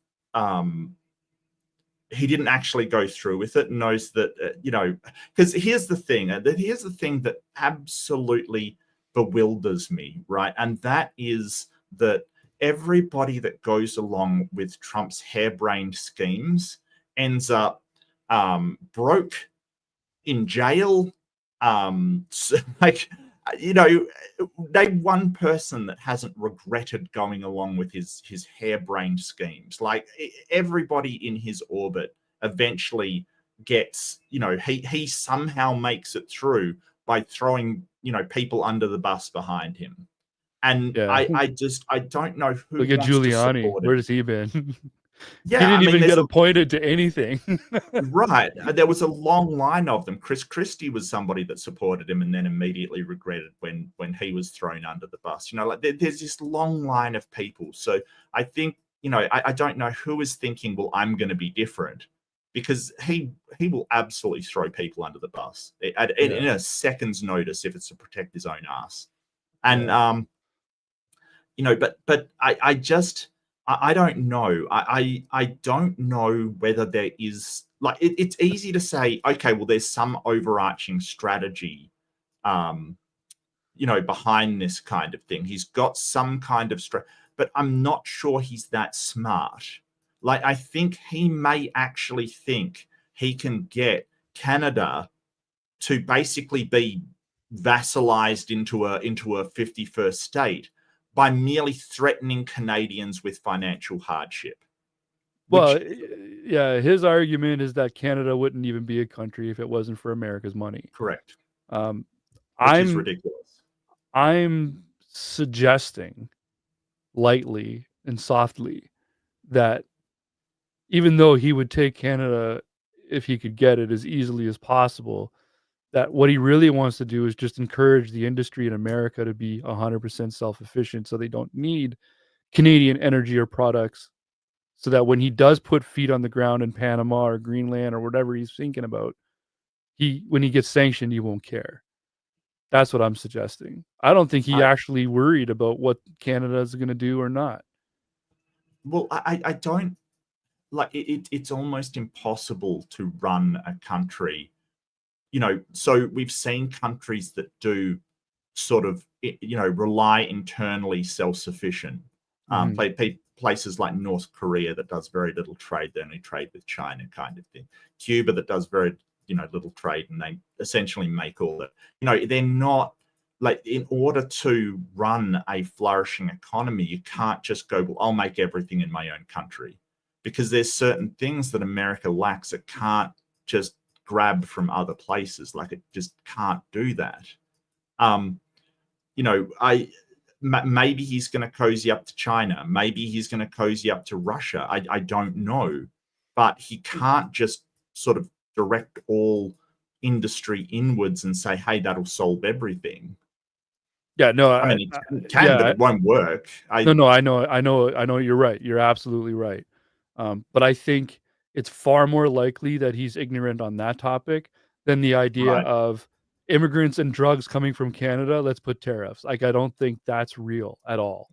he didn't actually go through with it, and knows that because here's the thing that absolutely bewilders me, right? And that is that everybody that goes along with Trump's harebrained schemes ends up broke, in jail. Like, name one person that hasn't regretted going along with his harebrained schemes. Like, everybody in his orbit eventually gets, he somehow makes it through by throwing, people under the bus behind him. And Yeah. I don't know who Look at wants to Giuliani. support him. Where's he been? He Yeah, I didn't mean, even there's get a appointed to anything. right. There was a long line of them. Chris Christie was somebody that supported him and then immediately regretted when he was thrown under the bus. Like, there's this long line of people. So I think, I don't know who is thinking, well, I'm going to be different, because he will absolutely throw people under the bus in Yeah, a second's notice if it's to protect his own ass. And yeah. but I just I don't know. I don't know whether there is, like, it's easy to say, okay, well, there's some overarching strategy, um, behind this kind of thing. He's got some kind of but I'm not sure he's that smart. Like, I think he may actually think he can get Canada to basically be vassalized into a 51st state by merely threatening Canadians with financial hardship, Well, which yeah, his argument is that Canada wouldn't even be a country if it wasn't for America's money. correct, Um, which is I'm ridiculous. I'm suggesting lightly and softly that even though he would take Canada if he could get it as easily as possible, that what he really wants to do is just encourage the industry in America to be 100% self-efficient so they don't need Canadian energy or products, so that when he does put feet on the ground in Panama or Greenland or whatever he's thinking about, when he gets sanctioned, he won't care. That's what I'm suggesting. I don't think he I, actually worried about what Canada is going to do or not. well, I don't like it's almost impossible to run a country. So we've seen countries that do sort of rely internally self-sufficient. Mm-hmm. Places like North Korea that does very little trade, they only trade with China, kind of thing. Cuba that does very little trade, and they essentially make all that. They're not like, in order to run a flourishing economy, you can't just go, well, I'll make everything in my own country, because there's certain things that America lacks. It can't just grab from other places. Like, it just can't do that. um maybe he's going to cozy up to China. Maybe he's going to cozy up to Russia. I don't know. But he can't just sort of direct all industry inwards and say, hey, that'll solve everything. Yeah, no, I mean, it can, but yeah, it won't work. no, I know. You're right. You're absolutely right. But I think it's far more likely that he's ignorant on that topic than the idea Right. of immigrants and drugs coming from Canada. Let's put tariffs. Like, I don't think that's real at all.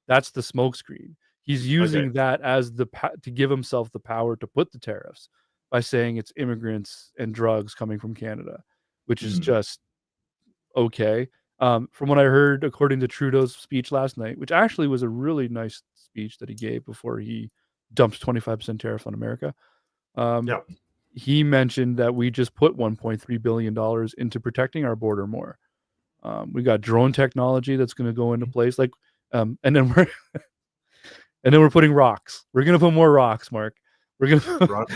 That's the smokescreen. He's Okay. using that as to give himself the power to put the tariffs by saying it's immigrants and drugs coming from Canada, which is Mm. just okay. From what I heard, according to Trudeau's speech last night, which actually was a really nice speech that he gave before he dumped 25% tariff on America, um, Yep. he mentioned that we just put $1.3 billion into protecting our border more. We got drone technology that's going to go into place, like, and then we're putting rocks. We're going to put more rocks, Mark. We're gonna Right.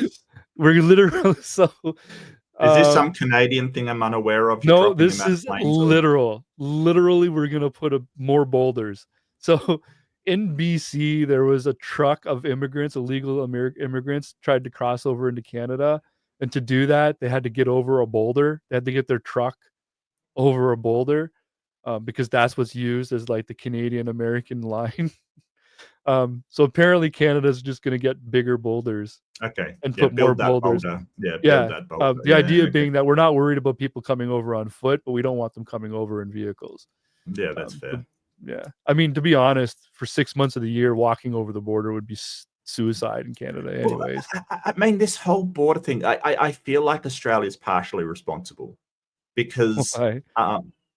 we're literally so. Is this some Um, Canadian thing I'm unaware of? You're No, dropping in this that is planes, or? literal. Literally, we're gonna put more boulders. So in BC, there was a truck of immigrants, illegal immigrants, tried to cross over into Canada, and to do that, they had to get over a boulder. They had to get their truck over a boulder, because that's what's used as like the Canadian American line. So apparently, Canada's just gonna get bigger boulders Okay. and Yeah. put more Build that boulders. boulder. Yeah. Build Yeah. that boulder. The Yeah. idea Okay. being that we're not worried about people coming over on foot, but we don't want them coming over in vehicles. Yeah, that's Um, fair. the, yeah. I mean, to be honest, for 6 months of the year, walking over the border would be suicide in Canada, Well, anyways. I mean, this whole border thing, I feel like Australia's partially responsible because, Why?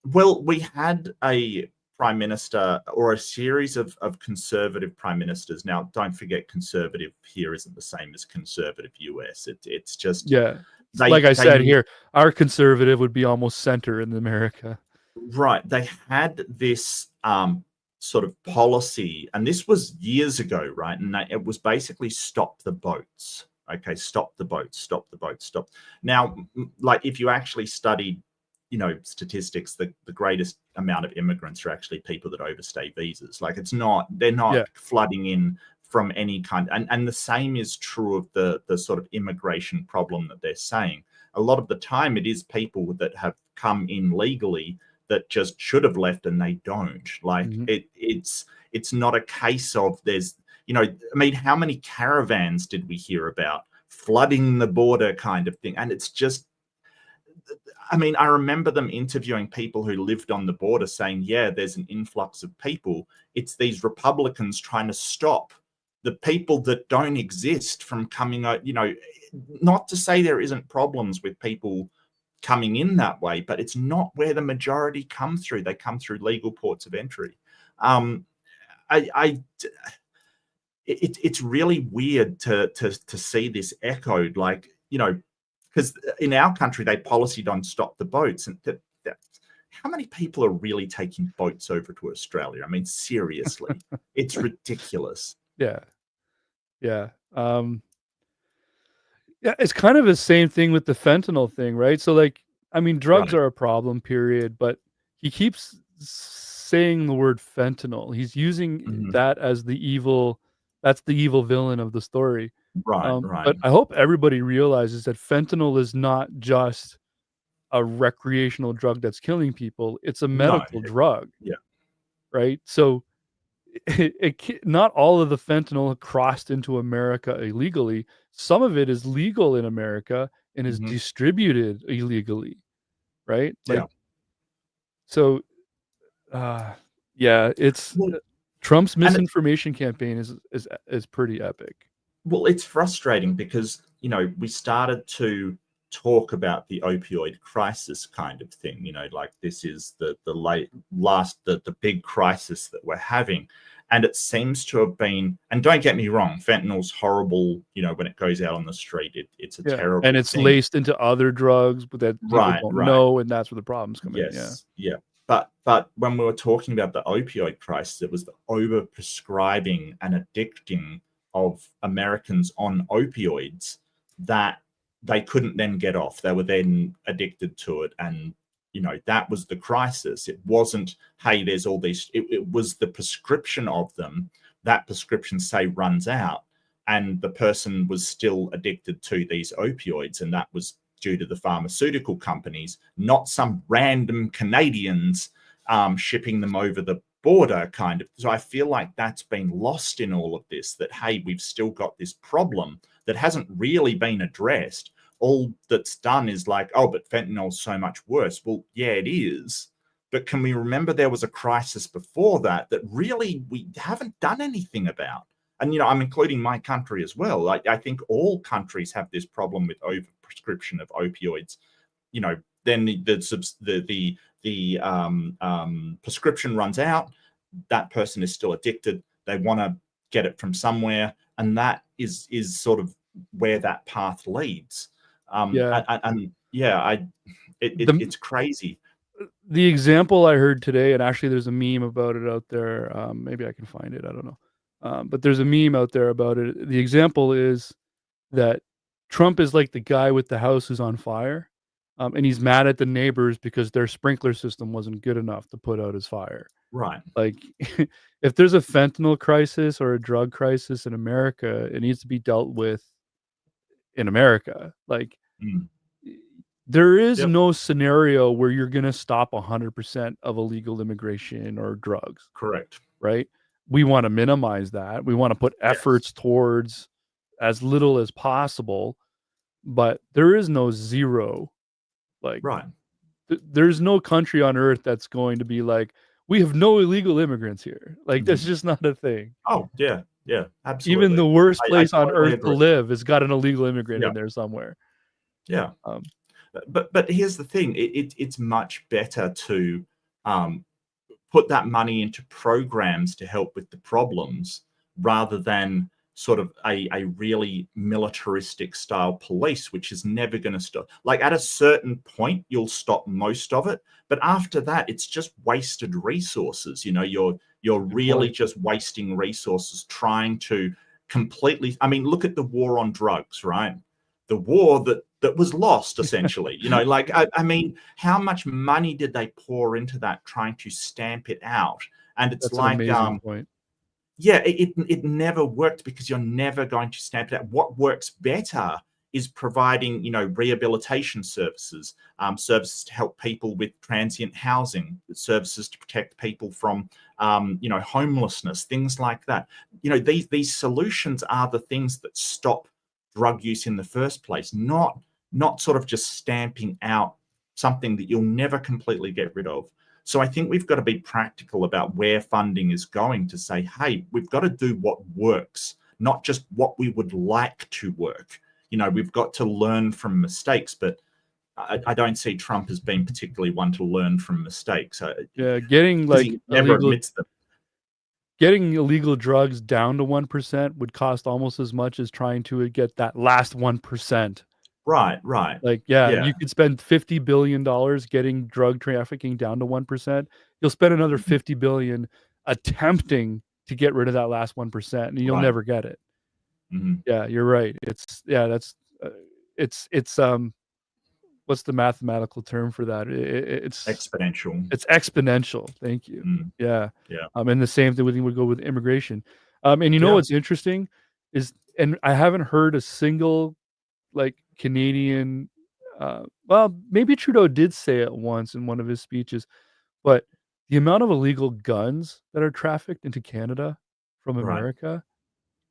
well, we had a prime minister, or a series of conservative prime ministers. Now, don't forget, conservative here isn't the same as conservative US. It's just Yeah. Like they I they said here, our conservative would be almost center in America. right, they had this sort of policy, and this was years ago, right? And it was basically stop the boats. Okay, stop the boats, stop the boats, stop. Now, like, if you actually studied, statistics, the greatest amount of immigrants are actually people that overstay visas. Like, they're Yeah. not flooding in from any kind. And the same is true of the sort of immigration problem that they're saying. A lot of the time, it is people that have come in legally that just should have left, and they don't. Like, Hmm. it's not a case of there's, I mean, how many caravans did we hear about flooding the border, kind of thing? And it's just, I mean, I remember them interviewing people who lived on the border saying, yeah, there's an influx of people. It's these Republicans trying to stop the people that don't exist from coming out. Not to say there isn't problems with people coming in that way, but it's not where the majority come through. They come through legal ports of entry. Um, I it's really weird to see this echoed, like, because in our country they policy on stop the boats, and how many people are really taking boats over to Australia? I mean, seriously, it's ridiculous. Yeah. Yeah. Yeah, it's kind of the same thing with the fentanyl thing, right? So, like, I mean, drugs Right. are a problem, period, but he keeps saying the word fentanyl. He's using Mhm. that as that's the evil villain of the story. Right. Right. But I hope everybody realizes that fentanyl is not just a recreational drug that's killing people, it's a No. medical drug, Yeah. right? So not all of the fentanyl crossed into America illegally. Some of it is legal in America and is Mhm. distributed illegally, right? Yeah. Like, so, uh, yeah, it's Well, Trump's and misinformation campaign is pretty epic. well, it's frustrating because, we started to talk about the opioid crisis kind of thing, like this is the the big crisis that we're having. And it seems to have been, and don't get me wrong, fentanyl's horrible, when it goes out on the street, it's a Yeah, and terrible it's thing. laced into other drugs, but that people Right, don't right. know, and that's where the problems come in, yeah. Yes, yeah. But when we were talking about the opioid crisis, it was the overprescribing and addicting of Americans on opioids that they couldn't then get off. They were then addicted to it, and that was the crisis. It wasn't, hey, there's all these. It was the prescription of them. That prescription, say, runs out, and the person was still addicted to these opioids, and that was due to the pharmaceutical companies, not some random Canadians shipping them over the border, kind of. So I feel like that's been lost in all of this, that, hey, we've still got this problem that hasn't really been addressed. All that's done is like, oh, but fentanyl's so much worse. Well, yeah, it is. But can we remember there was a crisis before that that really we haven't done anything about? And I'm including my country as well. I think all countries have this problem with overprescription of opioids. Then the prescription runs out. That person is still addicted. They want to get it from somewhere, and that is sort of where that path leads. Yeah. And yeah, The it's crazy. the example I heard today, and actually there's a meme about it out there, maybe I can find it, I don't know. But there's a meme out there about it. The example is that Trump is like the guy with the house who's on fire, and he's mad at the neighbors because their sprinkler system wasn't good enough to put out his fire. Right. Like, if there's a fentanyl crisis or a drug crisis in America, it needs to be dealt with in America. Like, Mm. there is Yep. no scenario where you're gonna stop 100% of illegal immigration or drugs, Correct. right? We wanna minimize that. We wanna put Yes. efforts towards as little as possible, but there is no zero. Like, Right. there's no country on earth that's going to be like, "We have no illegal immigrants here." Like, that's Mhm. just not a thing. Oh, yeah. Yeah. Even Absolutely. the worst I place on totally earth to agree. live has got an illegal immigrant Yeah. in there somewhere. Yeah. Um, But here's the thing. It's much better to um, put that money into programs to help with the problems rather than sort of a really militaristic style police, which is never going to stop. Like, at a certain point you'll stop most of it, but after that it's just wasted resources. You're good really point. just wasting resources trying to completely, I mean, look at the war on drugs, right? The war that was lost, essentially. Like, I mean, how much money did they pour into that, trying to stamp it out? And it's That's an like, amazing point. yeah, it never worked because you're never going to stamp it out. What works better is providing, rehabilitation services, services to help people with transient housing, services to protect people from, homelessness, things like that. These solutions are the things that stop drug use in the first place, not sort of just stamping out something that you'll never completely get rid of. So I think we've got to be practical about where funding is going, to say, hey, we've got to do what works, not just what we would like to work. We've got to learn from mistakes, but I don't see Trump as being particularly one to learn from mistakes, Yeah, getting, because he never admits them. getting illegal drugs down to 1% would cost almost as much as trying to get that last 1%. Right, right. Like, yeah, Yeah. you could spend $50 billion getting drug trafficking down to 1%. You'll spend another Mhm. 50 billion attempting to get rid of that last 1%, and you'll Right. never get it. Mhm. Yeah, you're right. That's, uh, it's what's the mathematical term for that? Exponential. It's exponential. Thank you. Mm. Yeah. Yeah. And the same thing would go with immigration. And you know Yeah. what's interesting is, and I haven't heard a single, like, Canadian, well, maybe Trudeau did say it once in one of his speeches, but the amount of illegal guns that are trafficked into Canada from Right. America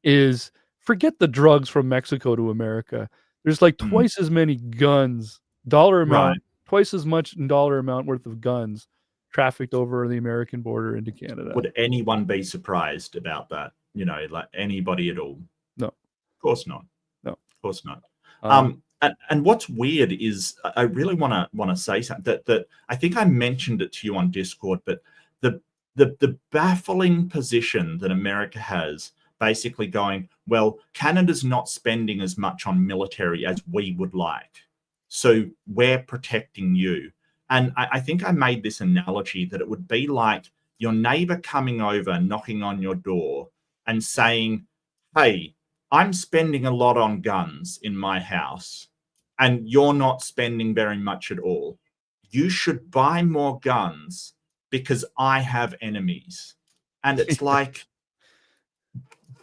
is, forget the drugs from Mexico to America. There's like Mm. twice as many guns, dollar Right. amount, twice as much in dollar amount worth of guns trafficked over the American border into Canada. Would anyone be surprised about that? Like anybody at all? No, Of course not. no. Of course not. Um, And what's weird is I really want to say something that I think I mentioned it to you on Discord, but the the baffling position that America has, basically going, well, Canada's not spending as much on military as we would like, so we're protecting you. And I think I made this analogy that it would be like your neighbor coming over, knocking on your door, and saying, "Hey, I'm spending a lot on guns in my house, and you're not spending very much at all. You should buy more guns because I have enemies." And it's like,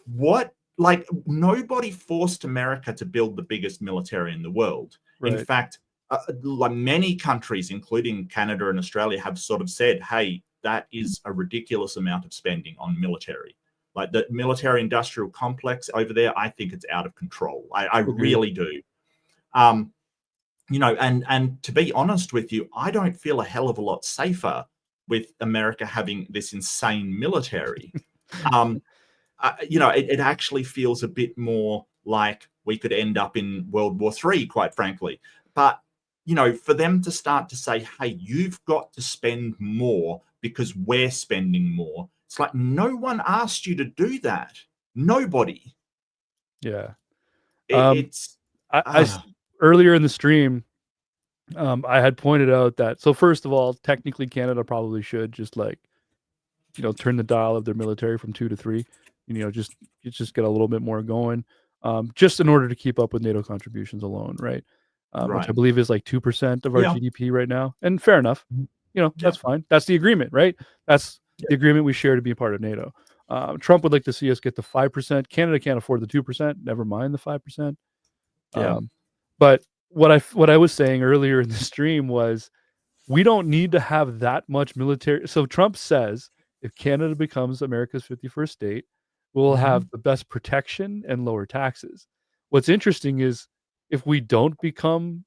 what? Like, nobody forced America to build the biggest military in the world. In right. fact, like many countries, including Canada and Australia, have sort of said, hey, that is a ridiculous amount of spending on military. Like the military industrial complex over there, I think it's out of control. I Agreed. really do. Um, and to be honest with you, I don't feel a hell of a lot safer with America having this insane military. Um, it actually feels a bit more like we could end up in World War III, quite frankly. But, for them to start to say, hey, you've got to spend more because we're spending more, it's like no one asked you to do that. Nobody. Yeah. It, Um, it's, I uh, earlier in the stream, I had pointed out that, so first of all, technically Canada probably should just like, turn the dial of their military from 2 to 3, just get a little bit more going, just in order to keep up with NATO contributions alone, right? Which I right. believe is like 2% of our Yeah. GDP right now. And fair enough. Yeah. That's fine. That's the agreement, right? That's Yeah. the agreement we share to be part of NATO. Trump would like to see us get to 5%. Canada can't afford the 2%. Never mind the 5%. Yeah. Um, but what I was saying earlier in the stream was, we don't need to have that much military. So Trump says if Canada becomes America's 51st state, we'll have Mhm. the best protection and lower taxes. What's interesting is, if we don't become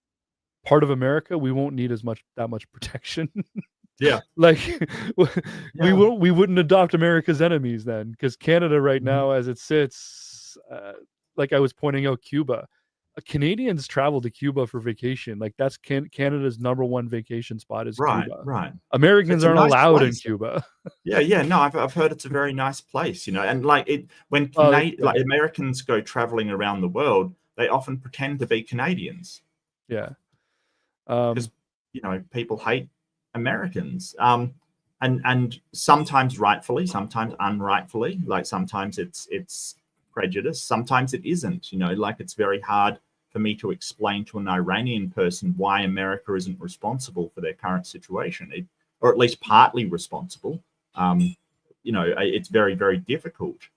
part of America, we won't need that much protection. Yeah. Like, we Yeah. won't we wouldn't adopt America's enemies then, because Canada right Mhm. now, as it sits, like I was pointing out, Cuba. Canadians travel to Cuba for vacation. Like, that's Canada's number one vacation spot is Right. Cuba. Right. Americans It's a aren't nice allowed in place. Cuba. Yeah, yeah. No, I've heard it's a very nice place, and like it when Yeah, like Americans go traveling around the world, they often pretend to be Canadians yeah, because um, people hate Americans. And sometimes rightfully, sometimes unrightfully. Like sometimes it's prejudice, sometimes it isn't. Like it's very hard for me to explain to an Iranian person why America isn't responsible for their current situation, or at least partly responsible. It's very, very difficult.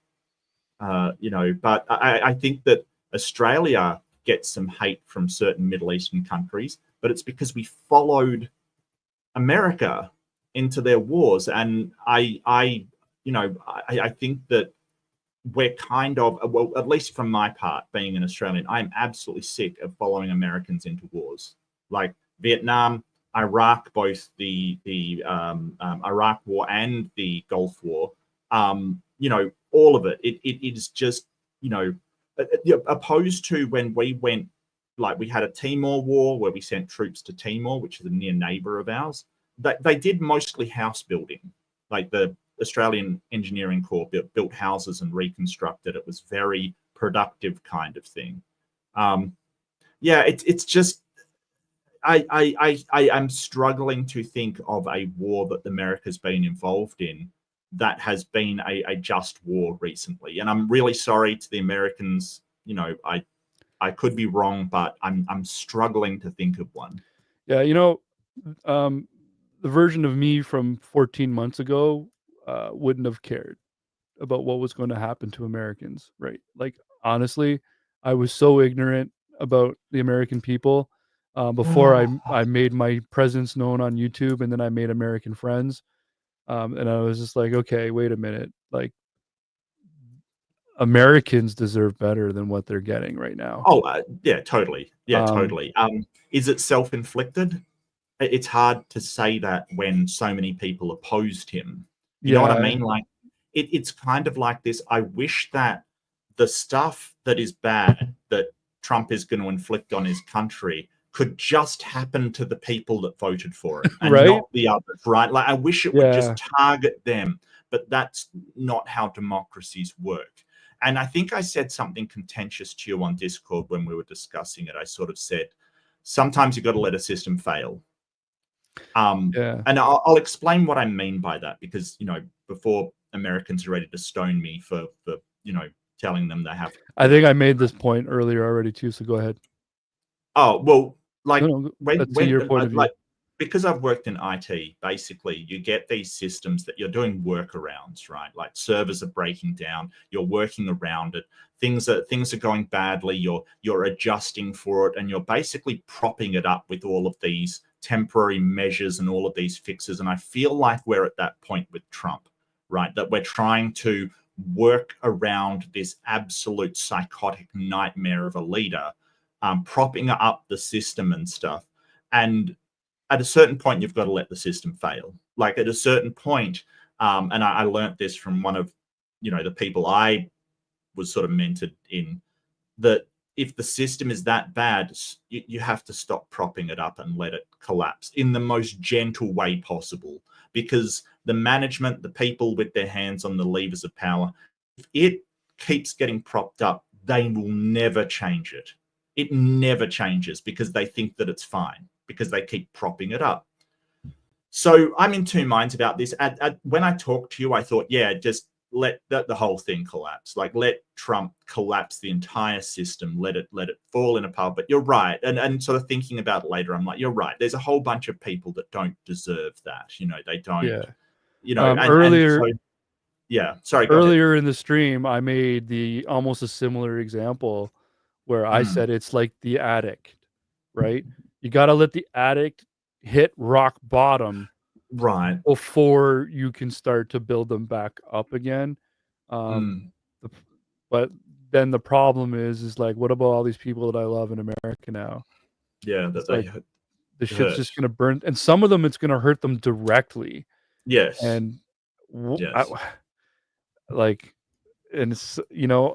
But I think that Australia gets some hate from certain Middle Eastern countries, but it's because we followed America into their wars. And I think that we're kind of, well, at least from my part, being an Australian, I'm absolutely sick of following Americans into wars like Vietnam, Iraq, both the Iraq War and the Gulf War. All of it. It is just opposed to when we went, like we had a Timor War where we sent troops to Timor, which is a near neighbor of ours. They did mostly house building, like the Australian Engineering Corps built houses and reconstructed. It was very productive kind of thing. Yeah, it's just I am struggling to think of a war that America's been involved in that has been a just war recently. And I'm really sorry to the Americans. I could be wrong, but I'm struggling to think of one. yeah. Um, the version of me from 14 months ago wouldn't have cared about what was going to happen to Americans, right? Like, honestly, I was so ignorant about the American people before I made my presence known on YouTube, and then I made American friends. And I was just like, okay, wait a minute, like Americans deserve better than what they're getting right now. Oh, yeah, totally. Yeah, Um, totally. Is it self-inflicted? It's hard to say that when so many people opposed him. You know what I yeah, mean? Like, it's kind of like this. I wish that the stuff that is bad that Trump is going to inflict on his country could just happen to the people that voted for him and right, not the others, right? Like, I wish it would just yeah, target them, but that's not how democracies work. And I think I said something contentious to you on Discord when we were discussing it. I sort of said, sometimes you've got to let a system fail. yeah. And I'll explain what I mean by that, because, before Americans are ready to stone me for telling them they have I think I made this point earlier already too. So go ahead. Oh, well, No, like, no, when let's see your point of view. like, because I've worked in IT, basically you get these systems that you're doing workarounds, right? Like, servers are breaking down, you're working around it. Things are going badly, you're adjusting for it, and you're basically propping it up with all of these temporary measures and all of these fixes. And I feel like we're at that point with Trump, right? That we're trying to work around this absolute psychotic nightmare of a leader, propping up the system and stuff. And at a certain point, you've got to let the system fail. Like, at a certain point, and I learned this from one of the people I was sort of mentored in, that if the system is that bad, you have to stop propping it up and let it collapse in the most gentle way possible. Because the management, the people with their hands on the levers of power, if it keeps getting propped up, they will never change it. It never changes because they think that it's fine, because they keep propping it up. So I'm in two minds about this. When I talked to you, I thought, yeah, just let the whole thing collapse. Like, let Trump collapse the entire system. Let it fall in apart. But you're right, and sort of thinking about it later, I'm like, you're right. There's a whole bunch of people that don't deserve that. They don't. Yeah. And so, Earlier, yeah. Sorry, go ahead. earlier in the stream, I made the almost a similar example where I Mm, said it's like the addict, right? You got to let the addict hit rock bottom right. before you can start to build them back up again. Um, Mm, the, but then the problem is like, what about all these people that I love in America now? yeah, It's that they like the shit's hurt. just gonna burn, and some of them it's gonna hurt them directly. Yes. And Yes. like, and it's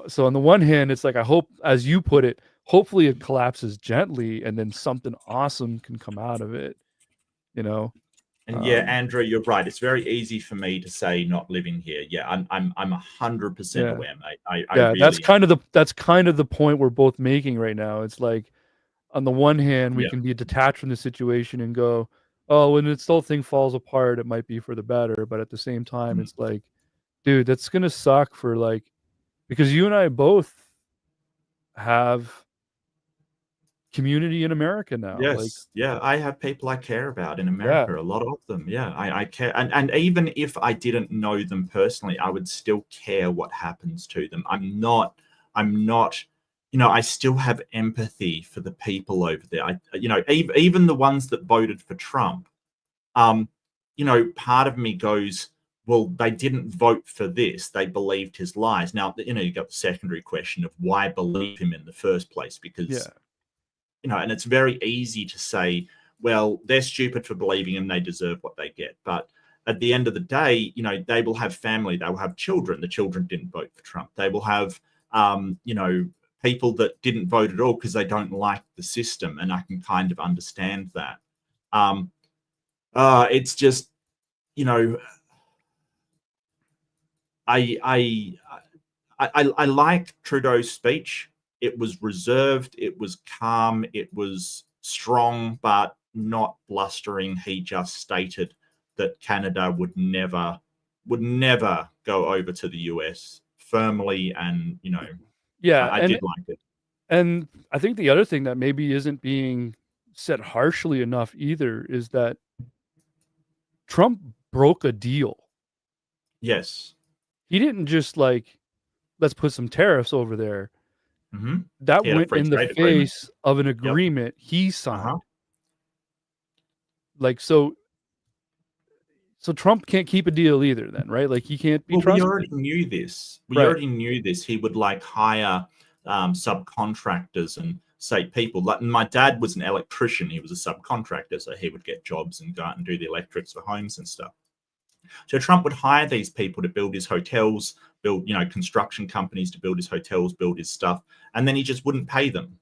so on the one hand, it's like I hope, as you put it, hopefully it collapses gently, and then something awesome can come out of it. You know, And yeah, um, Andrew, you're right. It's very easy for me to say not living here. Yeah, I'm 100% yeah. aware, mate. I Yeah, really am. that's kind of the point we're both making right now. It's like on the one hand, we Yeah. can be detached from the situation and go, "Oh, when this whole thing falls apart, it might be for the better." But at the same time, Mm. it's like, dude, that's gonna suck for like because you and I both have community in America now. Like, Yes. Yeah. I have people I care about in yeah, America, a lot of them. Yeah. I care. And even if I didn't know them personally, I would still care what happens to them. I'm not, I still have empathy for the people over there. Even the ones that voted for Trump, um, part of me goes, well, they didn't vote for this. They believed his lies. Now, you got the secondary question of why believe him in the first place, yeah, because, and it's very easy to say, well, they're stupid for believing him. They deserve what they get. But at the end of the day, they will have family. They will have children. The children didn't vote for Trump. They will have, people that didn't vote at all because they don't like the system. And I can kind of understand that. Um, it's just, you know, I I I like Trudeau's speech. It was reserved, it was calm, it was strong, but not blustering. He just stated that Canada would never go over to the US firmly, and yeah, I did like it. and I think the other thing that maybe isn't being said harshly enough either is that Trump broke a deal. Yes. He didn't just like, let's put some tariffs over there. That He had a went free in the trade agreement. face of an Yep. agreement he Uh huh. signed. Like, so So Trump can't keep a deal either, then, right? Like he can't be Well, we trusted. already knew this. We Right. already knew this. He would like hire subcontractors and say people like my dad was an electrician. He was a subcontractor, so he would get jobs and go out and do the electrics for homes and stuff. So Trump would hire these people to build his hotels, build, construction companies to build his hotels, build his stuff, and then he just wouldn't pay them.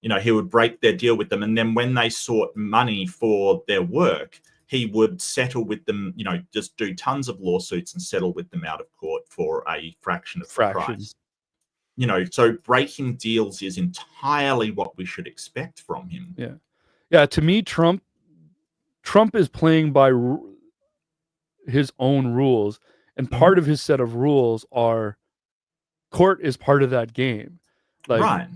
He would break their deal with them, and then when they sought money for their work, he would settle with them, just do tons of lawsuits and settle with them out of court for a fraction of the Fraction. price. So breaking deals is entirely what we should expect from him. Yeah. Yeah. To me, Trump is playing by his own rules, and part of his set of rules are court is part of that game. Like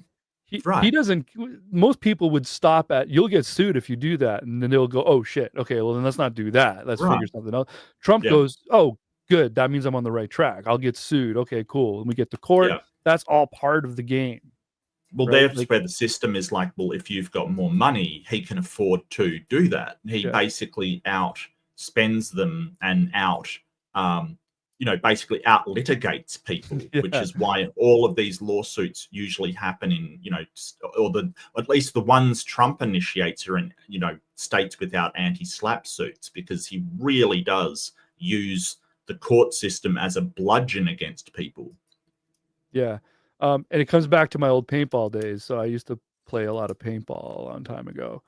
Right. he doesn't. Most people would stop at you'll get sued if you do that, and then they'll go, oh shit, okay, well then let's not do that. Let's figure something out. Trump goes, oh good, that means I'm on the right track. I'll get sued. Okay, cool. And we get to court. That's all part of the game. Well, right? That's where the system is like, well, if you've got more money, he can afford to do that. He basically outspends them and basically out litigates people, which is why all of these lawsuits usually happen in, or at least the ones Trump initiates are in, states without anti-SLAPP suits, because he really does use the court system as a bludgeon against people. Yeah. And it comes back to my old paintball days. So I used to play a lot of paintball a long time ago.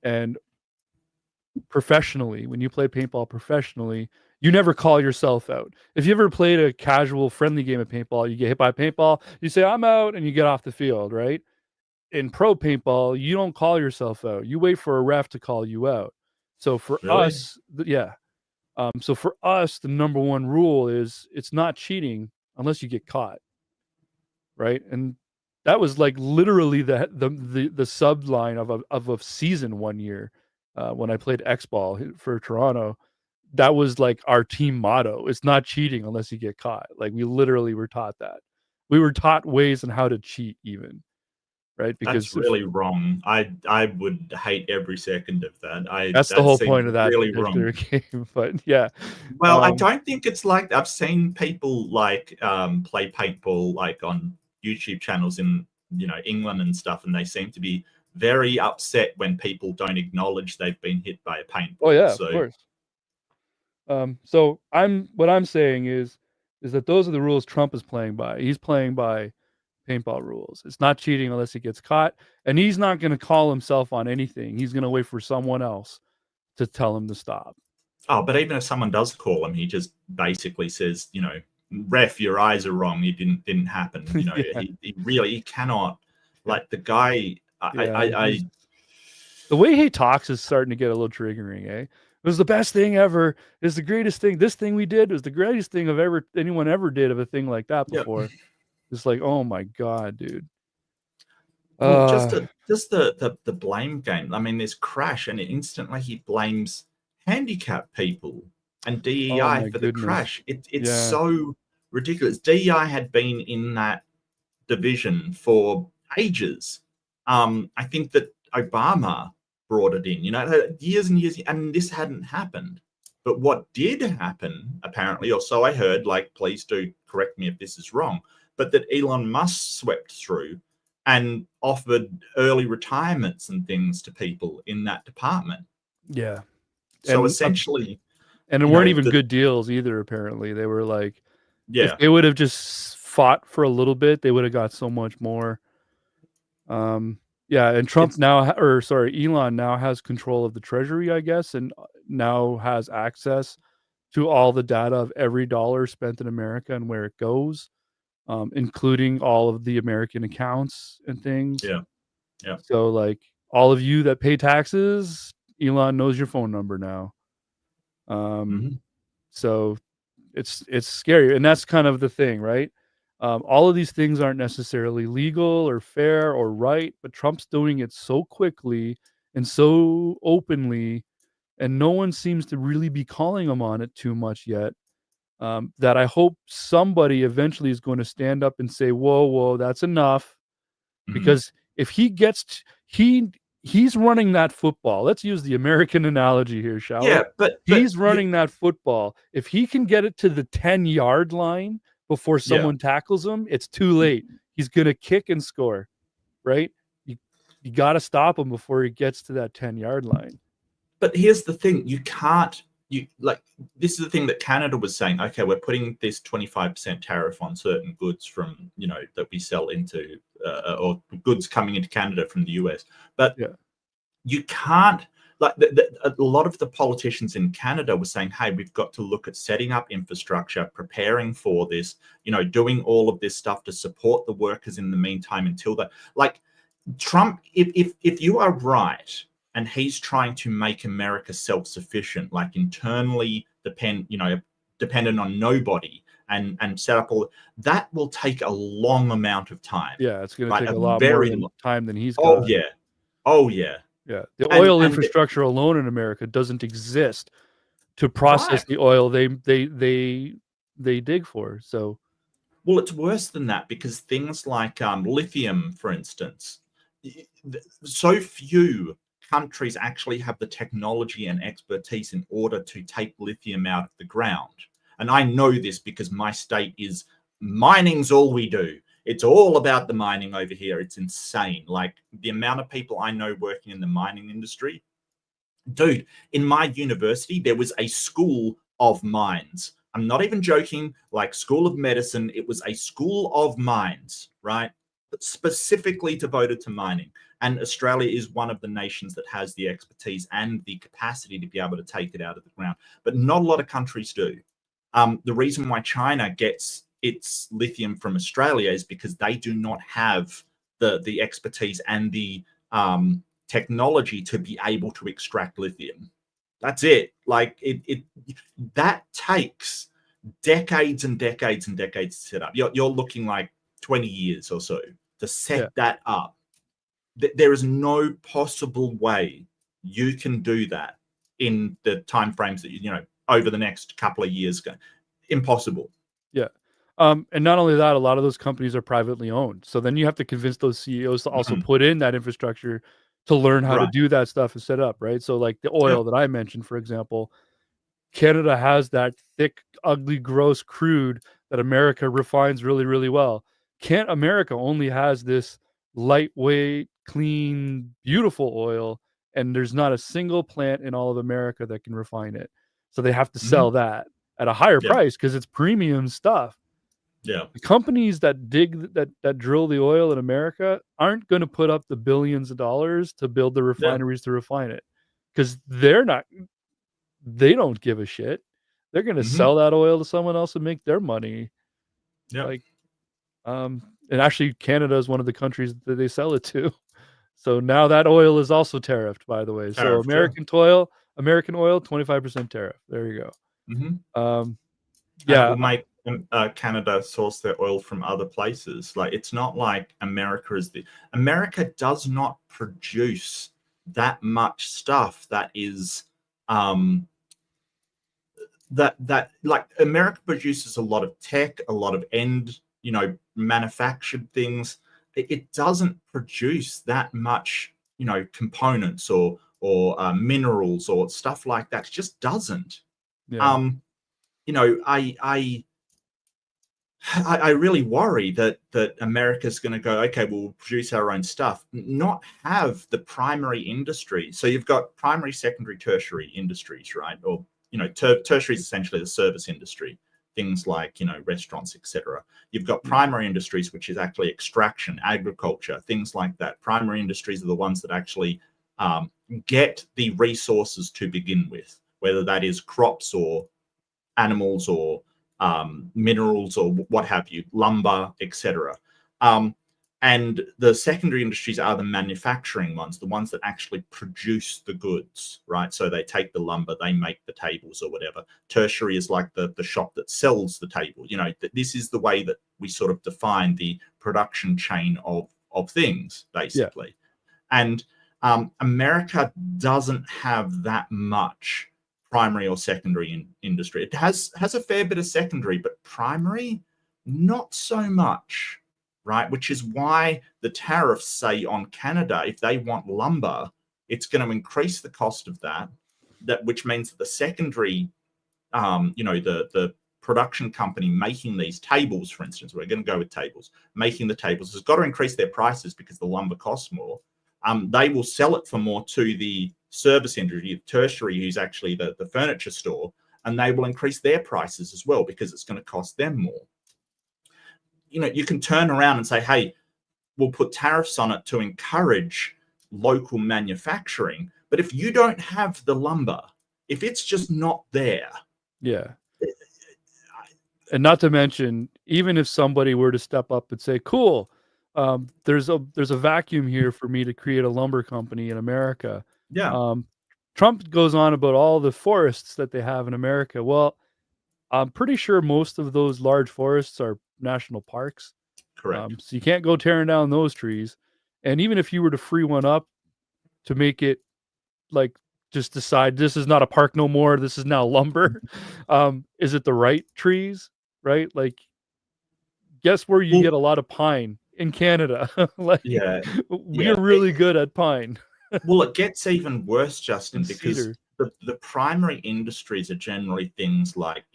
And professionally, when you play paintball professionally, you never call yourself out. If you ever played a casual, friendly game of paintball, you get hit by a paintball, you say, I'm out, and you get off the field, right? In pro paintball, you don't call yourself out. You wait for a ref to call you out. So for us, so for us, the number one rule is it's not cheating unless you get caught. Right. And that was like literally the subline of a season one year when I played X-ball for Toronto. That was like our team motto. It's not cheating unless you get caught. Like we literally were taught that. We were taught ways on how to cheat even. Right. Because that's really wrong. I would hate every second of that. That's the whole point of that really particular game. But yeah. Well, I don't think it's like I've seen people like play paintball like on YouTube channels in England and stuff, and they seem to be very upset when people don't acknowledge they've been hit by a paintball. Oh yeah, of course. So what I'm saying is that those are the rules Trump is playing by. He's playing by paintball rules. It's not cheating unless he gets caught, and he's not going to call himself on anything. He's going to wait for someone else to tell him to stop. Oh, but even if someone does call him, he just basically says, ref, your eyes are wrong. It didn't happen. He cannot. Like the guy, the way he talks is starting to get a little triggering. It was the best thing ever. It's the greatest thing. This thing we did was the greatest thing anyone ever did of a thing like that before. It's like, oh my god, dude. Well, just the blame game. I mean, there's Crash, and instantly he blames handicapped people and DEI for the crash. It's so ridiculous. DEI had been in that division for ages. I think that Obama brought it in, years and years, and this hadn't happened. But what did happen, apparently, or so I heard, like, please do correct me if this is wrong, but that Elon Musk swept through and offered early retirements and things to people in that department. Yeah. So essentially, and it weren't even good deals either. Apparently, they were like, if they would have just fought for a little bit, they would have got so much more. And Trump Elon now has control of the treasury, I guess, and now has access to all the data of every dollar spent in America and where it goes, including all of the American accounts and things. Yeah. So like all of you that pay taxes, Elon knows your phone number now. So it's scary, and that's kind of the thing, right? All of these things aren't necessarily legal or fair or right, but Trump's doing it so quickly and so openly, and no one seems to really be calling him on it too much yet. That I hope somebody eventually is going to stand up and say, whoa, that's enough. Because if he he's running that football. Let's use the American analogy here, shall we? Yeah, but He's running that football. If he can get it to the 10-yard line before yeah, someone tackles him, it's too late. He's going to kick and score, right? You, you got to stop him before he gets to that 10-yard line. but here's the thing: you can't. You like this is the thing that Canada was saying. Okay, we're putting this 25% tariff on certain goods from that we sell into or goods coming into Canada from the US, but Yeah. you can't like a lot of the politicians in Canada were saying, hey, we've got to look at setting up infrastructure, preparing for this, doing all of this stuff to support the workers in the meantime until that. Like Trump, if you are right and he's trying to make America self-sufficient, like internally dependent on nobody, and set up all that, will take a long amount of time. Yeah, it's going to Right, take a a lot more very than long. time than he's Oh got. yeah, oh yeah. Yeah. The and oil and infrastructure alone in America doesn't exist to process right. the oil they dig for. So Well, it's worse than that, because things like lithium, for instance, so few countries actually have the technology and expertise in order to take lithium out of the ground. And I know this because my state is mining's all we do. It's all about the mining over here. It's insane. Like the amount of people I know working in the mining industry. Dude, in my university, there was a school of mines. I'm not even joking, like School of Medicine. It was a school of mines, right? But specifically devoted to mining. And Australia is one of the nations that has the expertise and the capacity to be able to take it out of the ground. But not a lot of countries do. The reason why China gets its lithium from Australia is because they do not have the expertise and the technology to be able to extract lithium. That's it. Like it that takes decades and decades and decades to set up. You're looking like 20 years or so to set yeah. that up. There is no possible way you can do that in the time frames that over the next couple of years. Impossible. Yeah. And not only that, a lot of those companies are privately owned. So then you have to convince those CEOs to also Mhm. put in that infrastructure to learn how to Right. do that stuff and set up, right? So like the Yeah. oil that I mentioned, for example, Canada has that thick, ugly, gross crude that America refines really, really well. Can't America only has this lightweight, clean, beautiful oil, and there's not a single plant in all of America that can refine it. So they have to Mhm. sell that at a higher Yeah. price because it's premium stuff. Yeah. The companies that drill the oil in America aren't going to put up the billions of dollars to build the Yeah. refineries to refine it because they don't give a shit. They're gonna Mhm. sell that oil to someone else and make their money. Yeah. Like, and actually Canada is one of the countries that they sell it to. So now that oil is also tariffed, by the way. So Tariff. Yeah. American oil, 25% tariff. There you Mhm. go. And it Yeah, will make Canada source their oil from other places. Like it's not like America does not produce that much stuff that is um, that like America produces a lot of tech, a lot of end manufactured things. It doesn't produce that much components or minerals or stuff like that. It just doesn't. yeah, Um, I really worry that America's going to go, okay, we'll produce our own stuff, not have the primary industry. So you've got primary, secondary, tertiary industries, right? Or tertiary is essentially the service industry, things like restaurants, etc. You've got primary industries, which is actually extraction, agriculture, things like that. Primary industries are the ones that actually get the resources to begin with, whether that is crops or animals or minerals or what have you, lumber, etc. And the secondary industries are the manufacturing ones, the ones that actually produce the goods, right? So they take the lumber, they make the tables or whatever. Tertiary is like the shop that sells the table. This is the way that we sort of define the production chain of things, yeah, basically. And America doesn't have that much primary or secondary industry. It has a fair bit of secondary, but primary, not so much, right? Which is why the tariffs say on Canada, if they want lumber, it's going to increase the cost of that, which means that the secondary, the production company making these tables, for instance, we're going to go with tables, making the tables has got to increase their prices because the lumber costs more. They will sell it for more to the service industry, tertiary, who's actually the furniture store, and they will increase their prices as well because it's going to cost them more. You can turn around and say, hey, we'll put tariffs on it to encourage local manufacturing. But if you don't have the lumber, if it's just not there. Yeah. And not to mention, even if somebody were to step up and say, cool, there's a vacuum here for me to create a lumber company in America. Yeah. Trump goes on about all the forests that they have in America. Well, I'm pretty sure most of those large forests are national parks. Correct. So you can't go tearing down those trees. And even if you were to free one up to make it like just decide this is not a park no more, this is now lumber, is it the right trees? Right? Like, guess where you get a lot of pine in Canada? Like, yeah, we're really good at pine. Well, it gets even worse, Justin, because Cedar. the primary industries are generally things like,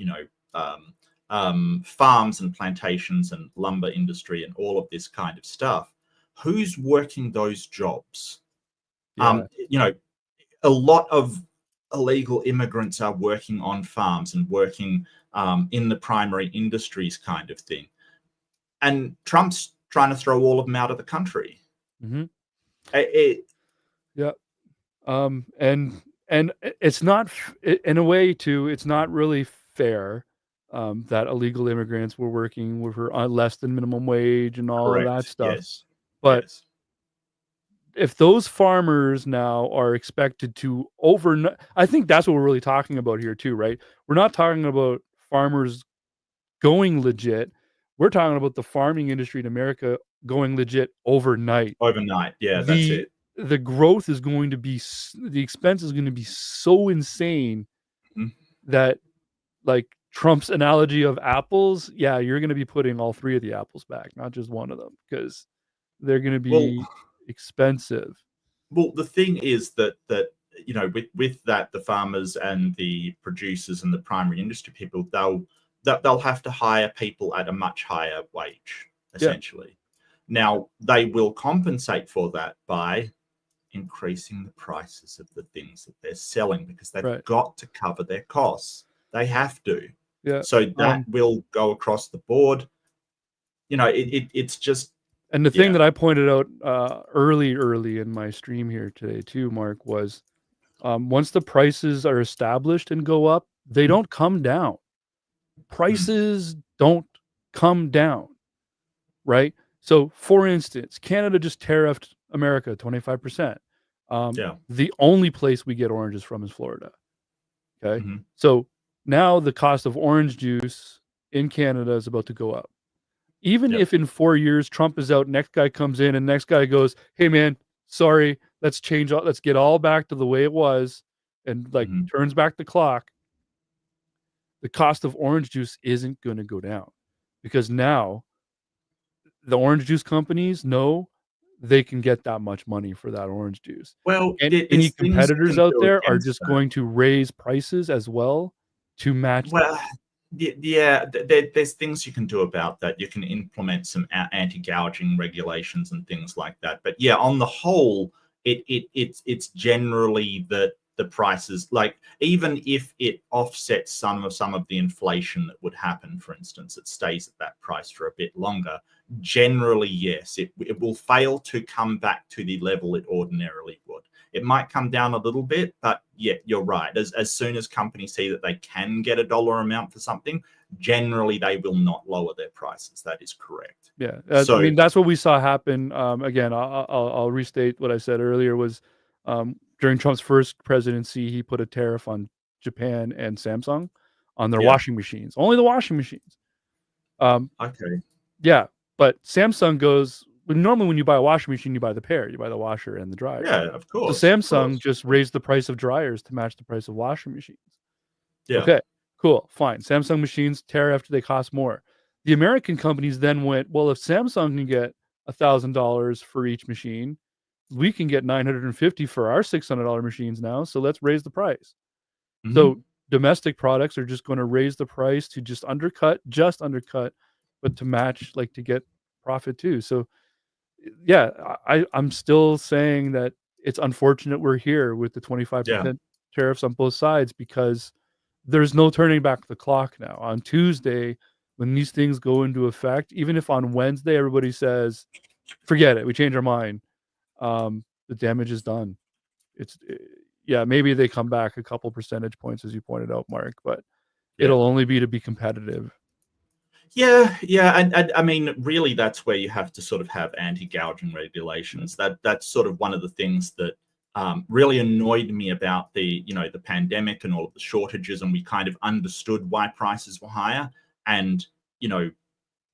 farms and plantations and lumber industry and all of this kind of stuff. Who's working those jobs? Yeah. A lot of illegal immigrants are working on farms and working in the primary industries kind of thing. And Trump's trying to throw all of them out of the country. Mm-hmm. Yeah. And it's not, in a way too, it's not really fair that illegal immigrants were working for less than minimum wage and all of that stuff. Yes. But yes. if those farmers now are expected to overnight, I think that's what we're really talking about here too, right? We're not talking about farmers going legit. We're talking about the farming industry in America going legit overnight. Overnight. Yeah, that's it. The growth is going to be, the expense is going to be so insane that, like Trump's analogy of apples, yeah, you're going to be putting all three of the apples back, not just one of them, because they're going to be expensive. Well, the thing is that with that, the farmers and the producers and the primary industry people, they'll have to hire people at a much higher wage, essentially. Now, they will compensate for that by increasing the prices of the things that they're selling because they've got to cover their costs. They have to. Yeah. So that will go across the board. It's just. And the thing that I pointed out early in my stream here today too, Mark, was once the prices are established and go up, they don't come down. Prices don't come down, right? So, for instance, Canada just tariffed America 25%. The only place we get oranges from is Florida. Okay. So now the cost of orange juice in Canada is about to go up. Even if in 4 years Trump is out, next guy comes in and next guy goes, hey man, sorry, let's change all, let's get all back to the way it was, and turns back the clock, the cost of orange juice isn't going to go down because now the orange juice companies know they can get that much money for that orange juice. Well, and any competitors out there are just going to raise prices as well to match. Well, there's things you can do about that. You can implement some anti-gouging regulations and things like that. But yeah, on the whole, it's generally that the prices, like, even if it offsets some of the inflation that would happen, for instance, it stays at that price for a bit longer. Generally, yes, it will fail to come back to the level it ordinarily would. It might come down a little bit, but yeah, you're right. As soon as companies see that they can get a dollar amount for something, generally they will not lower their prices. That is correct. Yeah, I mean, that's what we saw happen. Again, I'll restate what I said earlier was during Trump's first presidency, he put a tariff on Japan and Samsung on their washing machines, only the washing machines. Okay. Yeah, but Samsung goes, normally when you buy a washing machine, you buy the pair, you buy the washer and the dryer. Yeah, of course. So Samsung just raised the price of dryers to match the price of washing machines. Yeah. Okay, cool, fine. Samsung machines, tariff, they cost more. The American companies then went, well, if Samsung can get $1,000 for each machine, we can get 950 for our $600 machines now. So let's raise the price. So Mhm. domestic products are just going to raise the price to just undercut, but to match, like to get profit too. So yeah, I'm still saying that it's unfortunate we're here with the Yeah. 25% tariffs on both sides, because there's no turning back the clock now. On Tuesday, when these things go into effect, even if on Wednesday everybody says, forget it, we change our mind, the damage is done. It's yeah, maybe they come back a couple percentage points, as you pointed out, Mark, but Yeah. it'll only be to be competitive. Yeah, yeah, and I mean, really, that's where you have to sort of have anti-gouging Yeah. regulations. That's sort of one of the things that really annoyed me about the pandemic and all of the shortages, and we kind of understood why prices were higher, and you know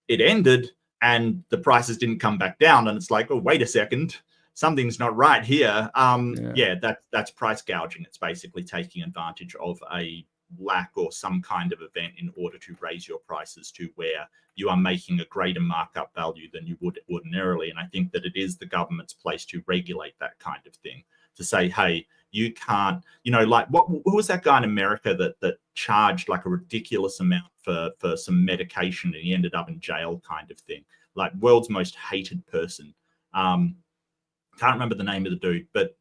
it ended, and the prices didn't come back down, and it's like, oh, wait a second, something's not right here. Yeah. Yeah, that's price gouging. It's basically taking advantage of a lack or some kind of event in order to raise your prices to where you are making a greater markup value than you would ordinarily. And I think that it is the government's place to regulate that kind of thing, to say, hey, you can't, like who was that guy in America that charged like a ridiculous amount for some medication and he ended up in jail, kind of thing. Like world's most hated person. Can't remember the name of the dude, but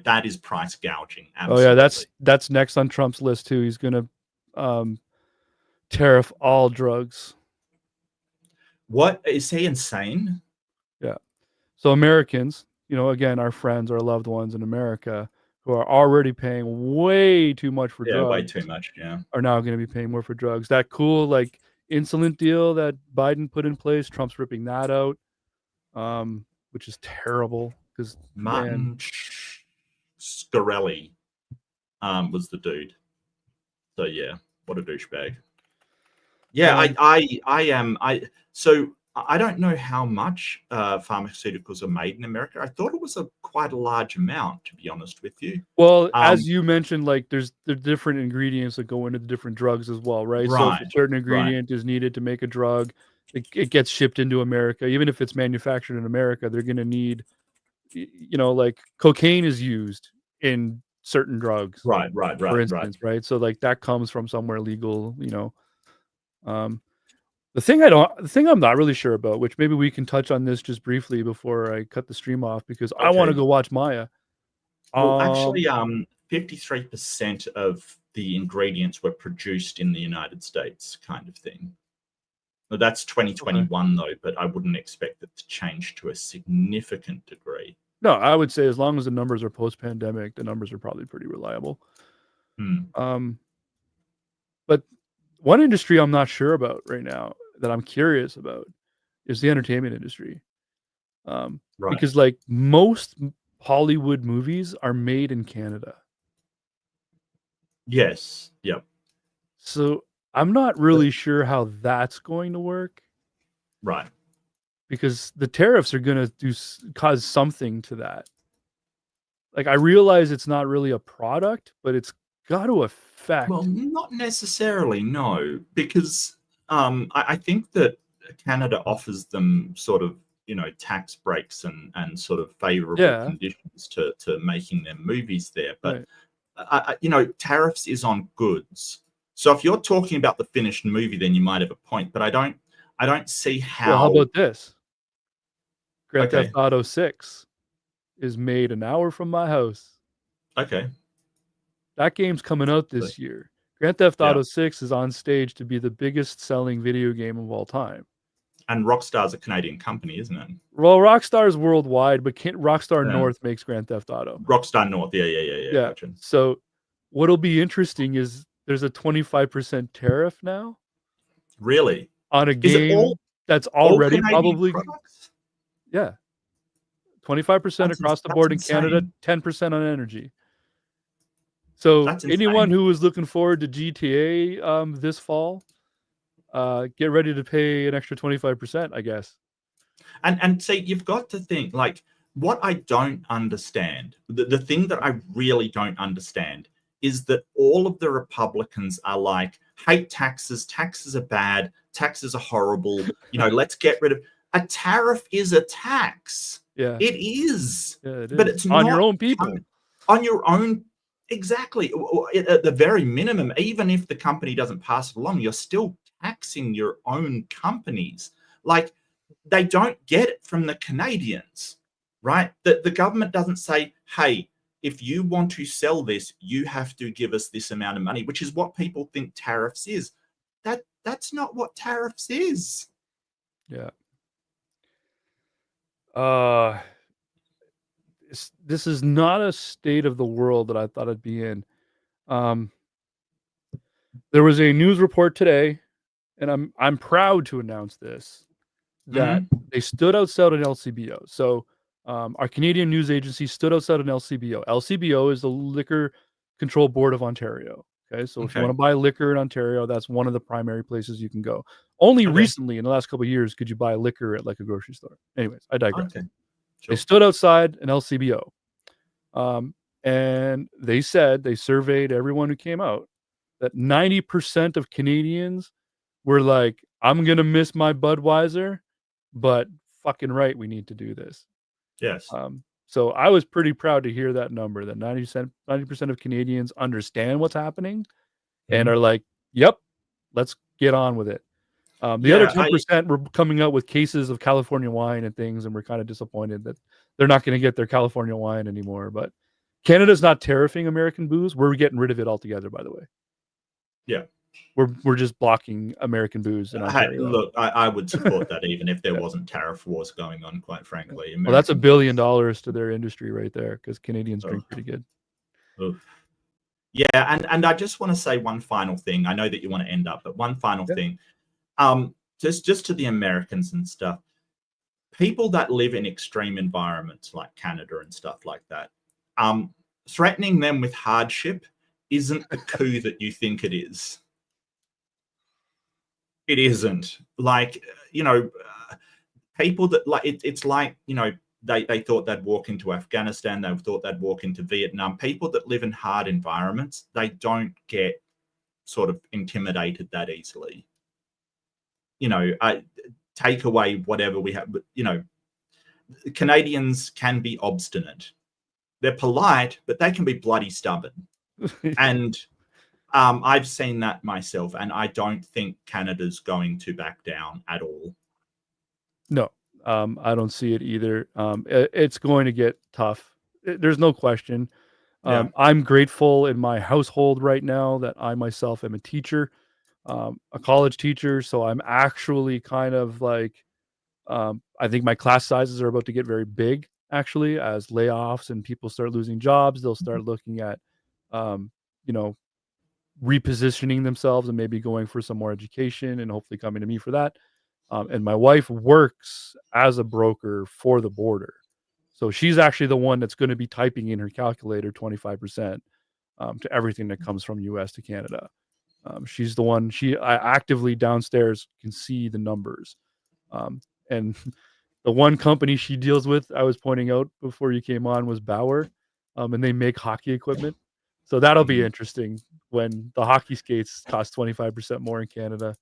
that is price gouging. Oh yeah, Absolutely. that's next on Trump's list too. He's gonna um, tariff all drugs. What is he insane? Yeah. So Americans, again, our friends, our loved ones in America who are already paying way too much for Yeah, way too drugs much. Yeah. are now going to be paying more for drugs. That cool like insulin deal that Biden put in place, Trump's ripping that out, which is terrible because man, Martin Scarelli was the dude. So yeah, what a douchebag. Yeah, um, I am so I don't know how much pharmaceuticals are made in America. I thought it was a quite a large amount, to be honest with you. well, Um, as you mentioned, like there's the different ingredients that go into the different drugs as well, right? So if a right, certain right, ingredient is needed to make a drug, it gets shipped into America. Even if it's manufactured in America, they're going to need, like cocaine is used in certain drugs, right, right, for right, right. instance, right? So like that comes from somewhere legal. Um, the thing I'm not really sure about, which maybe we can touch on this just briefly before I cut the stream off, because I want to Okay. go watch Maya. Well, Um, actually, 53% of the ingredients were produced in the United States, kind of thing. Well, that's okay. 2021 though, but I wouldn't expect it to change to a significant degree. No, I would say as long as the numbers are post-pandemic, the numbers are probably pretty reliable. Hmm. Um, but one industry I'm not sure about right now that I'm curious about is the entertainment industry. Right. Because like most Hollywood movies are made in Canada. Yes. Yep. So I'm not really sure how that's going to work, Right. because the tariffs are going to cause something to that. Like I realize it's not really a product, but it's got to Well, affect. not necessarily, no, because I think that Canada offers them sort of, tax breaks and sort of favorable Yeah, conditions to making their movies there. But, right. tariffs is on goods. So if you're talking about the finished movie, then you might have a point. But I don't see Well, how how. about this? Grand Theft Okay, Auto 6 is made an hour from my house. okay, That game's coming out so, this year. Grand Theft yeah. Auto 6 is on stage to be the biggest selling video game of all time. And Rockstar's a Canadian company, isn't it? Well, Rockstar's worldwide, but Rockstar Yeah. North makes Grand Theft Auto. Rockstar North. Yeah, yeah, yeah, yeah. Yeah. Gotcha. So what'll be interesting is there's a 25% tariff now Really? on a Is it game all that's all already Canadian probably, products? yeah, 25% across the That's board in Canada, insane. 10% on energy. So That's anyone insane. who is looking forward to GTA this fall, get ready to pay an extra 25%, I guess. And see, you've got to think like what I don't understand, the thing that I really don't understand is that all of the Republicans are like, hate taxes, taxes are bad, taxes are horrible, let's get rid of a tariff is a tax. Yeah. It is. Yeah, it But is. it's On your not own people. on your own. Exactly. At the very minimum, even if the company doesn't pass it along, you're still taxing your own companies. Like, they don't get it from the Canadians, right? The government doesn't say, hey, if you want to sell this, you have to give us this amount of money, which is what people think tariffs is. That's not what tariffs is. Yeah. This is not a state of the world that I thought I'd be in. Um, there was a news report today, and I'm proud to announce this, that Mm-hmm. they stood outside an LCBO. So our Canadian news agency stood outside an LCBO. LCBO is the Liquor Control Board of Ontario. Okay, so if you want Okay. to buy liquor in Ontario, that's one of the primary places you can go. Only Okay. recently, in the last couple of years, could you buy liquor at like a grocery store. Anyways, I digress. Okay. They Sure. stood outside an LCBO, and they said they surveyed everyone who came out that 90% of Canadians were like, "I'm gonna miss my Budweiser, but fucking right, we need to do this." Yes. So I was pretty proud to hear that number, that 90% of Canadians understand what's happening and Mm-hmm. are like, "Yep, let's get on with it." The other Yeah. 10% were coming out with cases of California wine and things, and we're kind of disappointed that they're not going to get their California wine anymore. But Canada's not tariffing American booze. We're getting rid of it altogether, by the way. Yeah. We're just blocking American booze in Ontario. Look, I would support that even if there Yeah. wasn't tariff wars going on, quite frankly. Well, that's American $1 billion to their industry right there, because Canadians oh, drink pretty good. oh. Yeah, and I just want to say one final thing. I know that you want to end up, but one final Yeah. thing. Just to the Americans and stuff, people that live in extreme environments like Canada and stuff like that, threatening them with hardship isn't the coup that you think it is. It isn't. Like, people that like it's like, they thought they'd walk into Afghanistan, they thought they'd walk into Vietnam. People that live in hard environments, they don't get sort of intimidated that easily. I take away whatever we have, but Canadians can be obstinate. They're polite, but they can be bloody stubborn. And I've seen that myself, and I don't think Canada's going to back down at all. No, I don't see it either. It's going to get tough. There's no question. Yeah. I'm grateful in my household right now that I myself am a teacher, a college teacher. So I'm actually kind of like, I think my class sizes are about to get very big, actually, as layoffs and people start losing jobs. They'll start looking at, um, you know, repositioning themselves and maybe going for some more education and hopefully coming to me for that. And my wife works as a broker for the border. So she's actually the one that's going to be typing in her calculator 25% to everything that comes from US to Canada. She's the one, I actively downstairs can see the numbers. And the one company she deals with, I was pointing out before you came on, was Bauer, and they make hockey equipment. So that'll be Mhm. interesting when the hockey skates cost 25% more in Canada.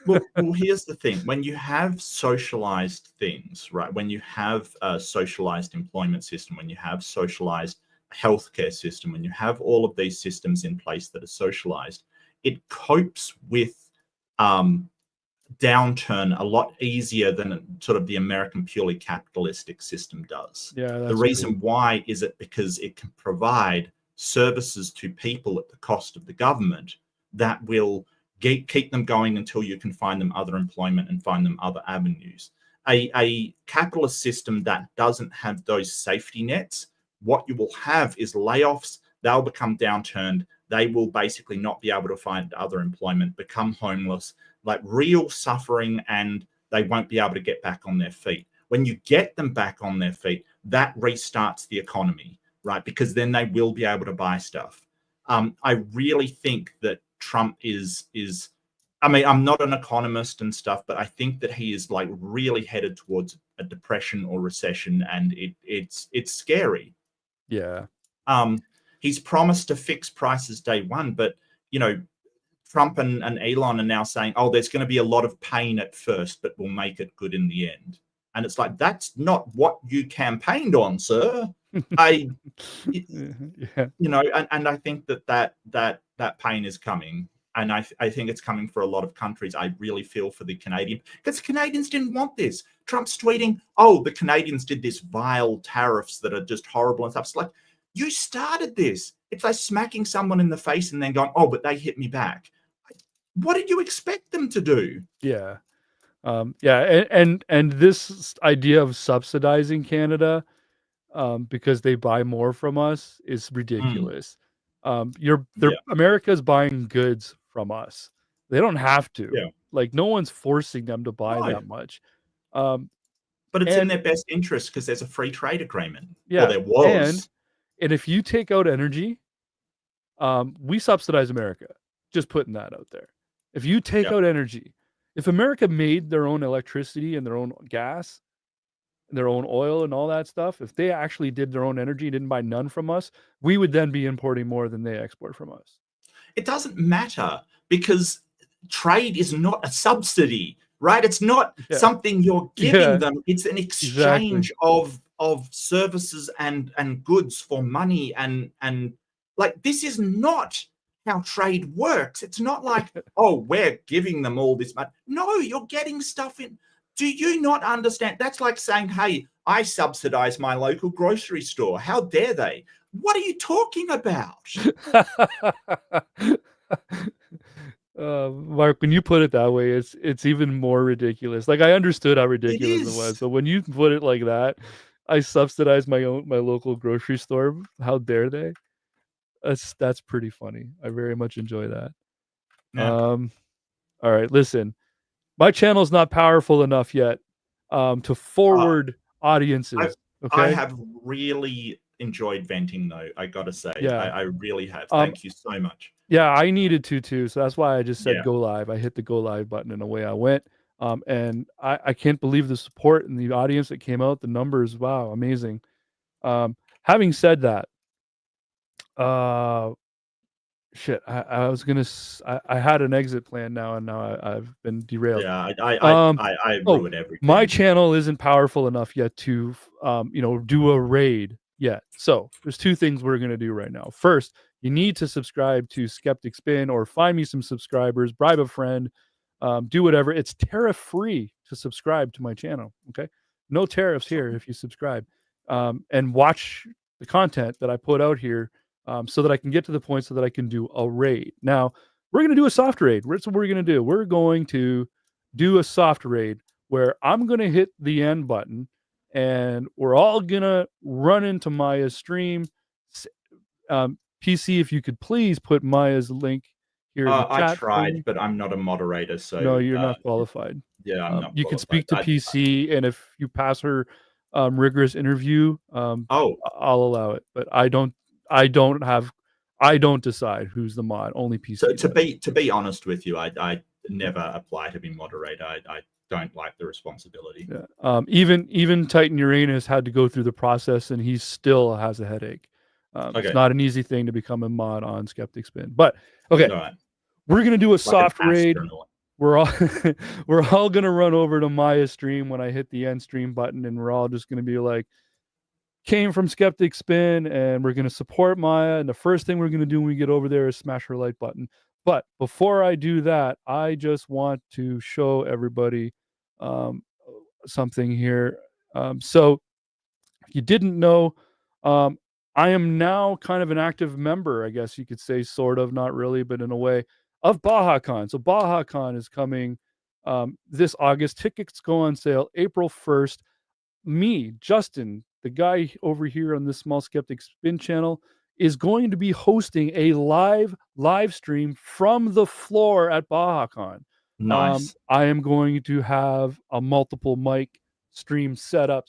Well, here's the thing. When you have socialized things, right? When you have a socialized employment system, when you have socialized healthcare system, when you have all of these systems in place that are socialized, it copes with downturn a lot easier than sort of the American purely capitalistic system does. Yeah, The that's true. reason why is it because it can provide services to people at the cost of the government that will keep them going until you can find them other employment and find them other avenues. A capitalist system that doesn't have those safety nets, what you will have is layoffs. They'll become downturned. They will basically not be able to find other employment, become homeless, like real suffering, and they won't be able to get back on their feet. When you get them back on their feet, that restarts the economy, right? Because then they will be able to buy stuff. I really think that Trump is. I mean, I'm not an economist and stuff, but I think that he is like really headed towards a depression or recession, and it's scary. Yeah. Um, he's promised to fix prices day one, but Trump and Elon are now saying, oh, there's going to be a lot of pain at first, but we'll make it good in the end. And it's like, that's not what you campaigned on, sir. I Yeah. and I think that pain is coming. And I think it's coming for a lot of countries. I really feel for the Canadian, because the Canadians didn't want this. Trump's tweeting, oh, the Canadians did this vile tariffs that are just horrible and stuff. It's like, you started this. It's like smacking someone in the face and then going, oh, but they hit me back. What did you expect them to do? Yeah. Yeah, and this idea of subsidizing Canada because they buy more from us is ridiculous. Yeah, America's buying goods from us. They don't have to. yeah. Like, no one's forcing them to buy No, that much. Um, but it's in and their best interest because there's a free trade agreement. Well, yeah, there and was. and if you take out energy, we subsidize America. Just putting that out there. If you take Yeah. out energy, if America made their own electricity and their own gas, their own oil and all that stuff, if they actually did their own energy, didn't buy none from us, we would then be importing more than they export from us. It doesn't matter because trade is not a subsidy, right? It's not Yeah. something you're giving Yeah, them. It's an exactly. exchange of services and goods for money and like, this is not how trade works. It's not like, oh, we're giving them all this money. No, you're getting stuff in. Do you not understand? That's like saying, hey, I subsidize my local grocery store. How dare they? What are you talking about? Mark, when you put it that way, it's even more ridiculous. Like, I understood how It ridiculous it was, is. but when you put it like that, I subsidize my local grocery store. How dare they? That's pretty funny. I very much enjoy that. Yeah. Um, all right, listen. My channel's not powerful enough yet to Uh, forward I audiences. I Okay. have really enjoyed venting, though. I gotta say, Yeah. I really have. Um, Thank you so much. yeah, I needed to too. So that's why I just said Yeah. go live. I hit the go live button and away I went. And I can't believe the support and the audience that came out, the numbers. Wow, amazing. Having said that, uh, shit, I was gonna, I had an exit plan now, and now I've been derailed. Yeah. Um, I oh, ruin my everything. channel isn't powerful enough yet to, do a raid yet. So there's two things we're gonna do right now. First, you need to subscribe to Skeptic Spin or find me some subscribers, bribe a friend, do whatever. It's tariff free to subscribe to my channel. Okay, no tariffs here if you subscribe, and watch the content that I put out here, so that I can get to the point so that I can do a raid. Now we're gonna do a soft raid. That's what we're gonna do. We're going to do a soft raid where I'm going to hit the end button and we're all going to run into Maya's stream. PC, if you could please put Maya's link here in the I chat for tried, me. but I'm not a moderator, No, so you're not qualified. yeah, I'm not You can qualified. speak to PC, and if you pass her rigorous interview, Oh, I'll allow it. But I don't. I don't have. I don't decide who's the mod. Only PC to does. be honest with you, I never apply to be moderator. I don't like the responsibility. Yeah. Even Titan Uranus had to go through the process, and he still has a headache. It's Okay. not an easy thing to become a mod on Skeptic Spin. But okay, All right. we're gonna do a Like an soft raid. astronaut. We're all we're all gonna run over to Maya's stream when I hit the end stream button, and we're all just gonna be like, came from Skeptic Spin, and we're gonna support Maya. And the first thing we're gonna do when we get over there is smash her like button. But before I do that, I just want to show everybody um, something here. So, if you didn't know, um, I am now kind of an active member, I guess you could say, sort of, not really, but in a way, of BajaCon. So BajaCon is coming this August. Tickets go on sale April 1st. Me, Justin, the guy over here on this Small Skeptic Spin channel, is going to be hosting a live stream from the floor at BajaCon. Nice. I am going to have a multiple mic stream set up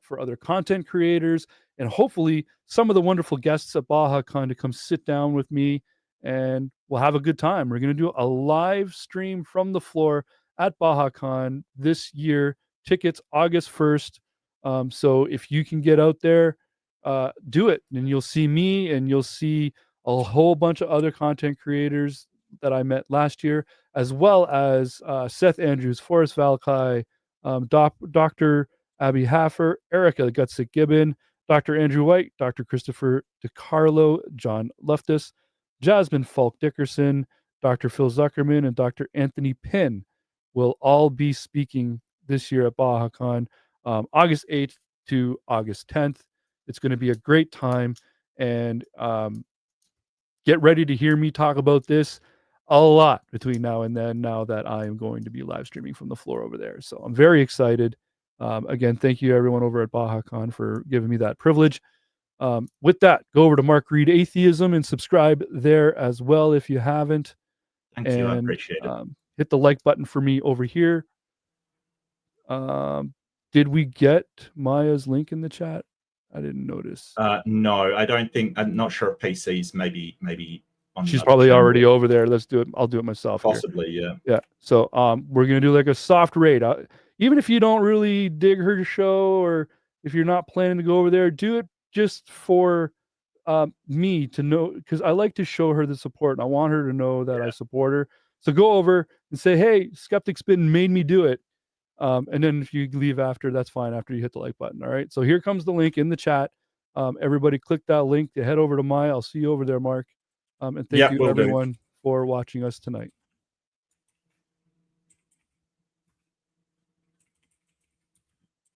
for other content creators, and hopefully some of the wonderful guests at BajaCon to come sit down with me, and we'll have a good time. We're going to do a live stream from the floor at BajaCon this year. Tickets August 1st. So if you can get out there, do it, and you'll see me, and you'll see a whole bunch of other content creators that I met last year, as well as Seth Andrews, Forrest Valkai, Dr. Abby Haffer, Erica Gutsick Gibbon, Dr. Andrew White, Dr. Christopher DiCarlo, John Loftus, Jasmine Falk Dickerson, Dr. Phil Zuckerman, and Dr. Anthony Pinn will all be speaking this year at BajaCon, August 8th to August 10th. It's going to be a great time, and get ready to hear me talk about this a lot between now and then, now that I am going to be live streaming from the floor over there. So I'm very excited. Again, thank you everyone over at BajaCon for giving me that privilege. With that, go over to Mark Reed Atheism and subscribe there as well if you haven't. Thank you. I And appreciate it. hit the like button for me over here. Did we get Maya's link in the chat? I didn't notice. No, I don't think. I'm not sure if PC's maybe on. She's probably channel. already over there. Let's do it. I'll do it myself. Possibly, here. Yeah. So we're gonna do like a soft raid. Even if you don't really dig her show, or if you're not planning to go over there, do it just for me to know, because I like to show her the support, and I want her to know that I support her. So go over and say, "Hey, Skeptic Spin made me do it." And then if you leave after, that's fine, after you hit the like button. All right. So here comes the link in the chat. Everybody click that link to head over to Maya. I'll see you over there, Mark. And thank you everyone for watching us tonight.